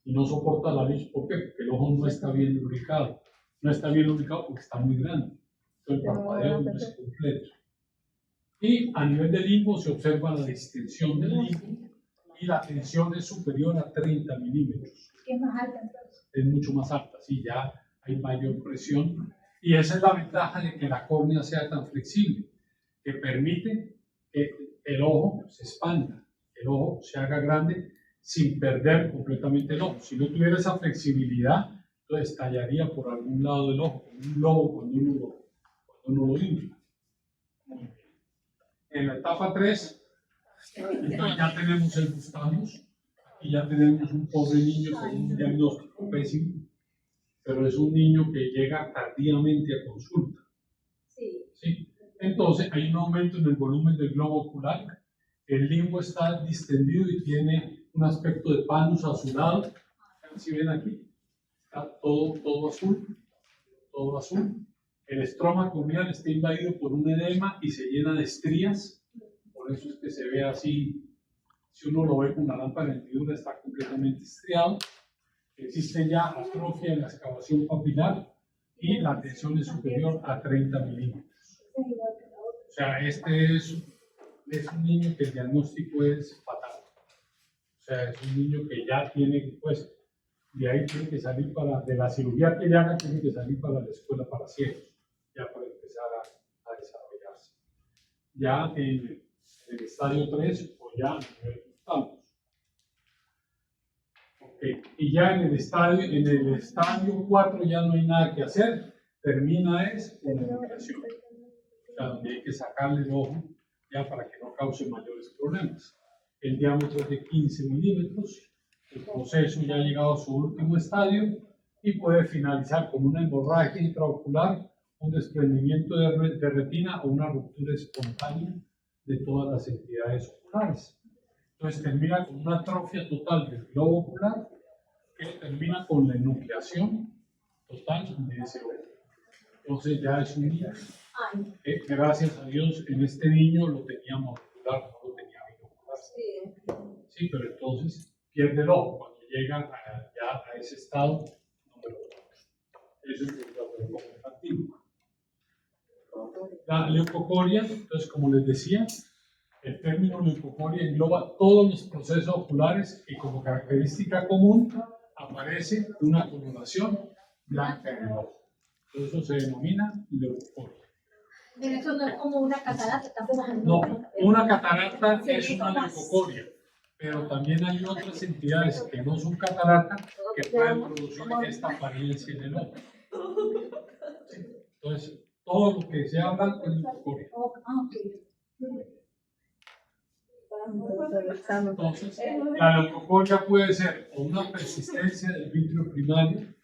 Y no soporta la luz, ¿por qué? Porque el ojo no está bien lubricado. No está bien lubricado porque está muy grande. Entonces el parpadeo no es completo. Y a nivel del limbo se observa la distensión del limbo y la tensión es superior a 30 milímetros. ¿Qué es más alta entonces? Es mucho más alta, sí, ya hay mayor presión. Y esa es la ventaja de que la córnea sea tan flexible, que permite que el ojo se expanda, que el ojo se haga grande sin perder completamente el ojo. Si no tuviera esa flexibilidad, entonces estallaría por algún lado del ojo, como un globo cuando uno lo infla. Muy bien. En la etapa 3, ya tenemos el Gustavus y ya tenemos un pobre niño con un diagnóstico pésimo, pero es un niño que llega tardíamente a consulta. ¿Sí? Entonces hay un aumento en el volumen del globo ocular, el limbo está distendido y tiene un aspecto de panus azulado. Si ven aquí, está todo azul. El estroma corneal está invadido por un edema y se llena de estrías, por eso es que se ve así. Si uno lo ve con la lámpara de hendidura, está completamente estriado. Existe ya atrofia en la excavación papilar y la tensión es superior a 30 milímetros. O sea, este es un niño que el diagnóstico es fatal. O sea, es un niño que ya tiene, pues, de ahí tiene que salir de la cirugía que le haga, tiene que salir para la escuela para ciegos, ya para empezar a desarrollarse. Ya en el estadio 3 o ya a nivel Gustavus. Okay. Y ya en el estadio 4 ya no hay nada que hacer, termina con la nucleación. O sea, donde hay que sacarle el ojo ya para que no cause mayores problemas. El diámetro es de 15 milímetros. El proceso ya ha llegado a su último estadio y puede finalizar con una hemorragia intraocular, un desprendimiento de retina o una ruptura espontánea de todas las entidades oculares. Entonces termina con una atrofia total del globo ocular que termina con la enucleación total de ese ojo. Entonces ya es un niño que gracias a Dios en este niño lo teníamos ocular, no lo tenía binocular. Sí, pero entonces pierde el ojo cuando llega ya a ese estado número 4. Eso es el glaucoma infantil. La leucocoria, entonces como les decía, el término leucocoria engloba todos los procesos oculares y como característica común aparece una coloración blanca en el ojo. Eso se denomina leucocoria. Pero eso no es como una catarata, tampoco. No, una catarata es una leucocoria, pero también hay otras entidades que no son catarata que pueden producir esta apariencia en el ojo. Entonces, todo lo que sea blanco es leucocoria. Entonces, la leucocoria puede ser o una persistencia del vitrio primario,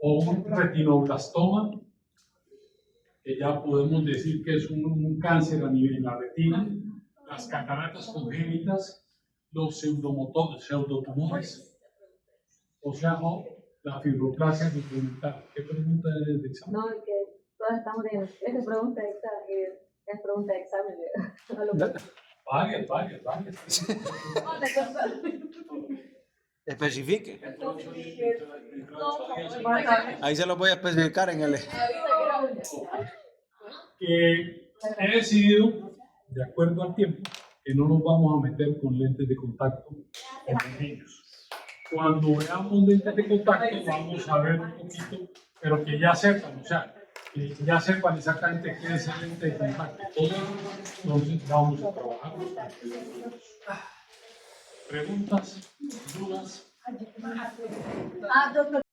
o un retinoblastoma, que ya podemos decir que es un cáncer a nivel de la retina, las cataratas congénitas, los pseudotumores, o sea, o la fibroplasia pigmentar. ¿Qué pregunta es de examen? No, que todas estamos en esa pregunta es pregunta de examen. Varias. Especifique. Ahí se lo voy a especificar en el... Que he decidido, de acuerdo al tiempo, que no nos vamos a meter con lentes de contacto en los niños. Cuando veamos lentes de contacto, vamos a ver un poquito, pero que ya sepan, o sea, que ya sepan exactamente qué es el lente de contacto. Todo eso, entonces vamos a trabajar. ¿Preguntas? ¿Dudas? doctor.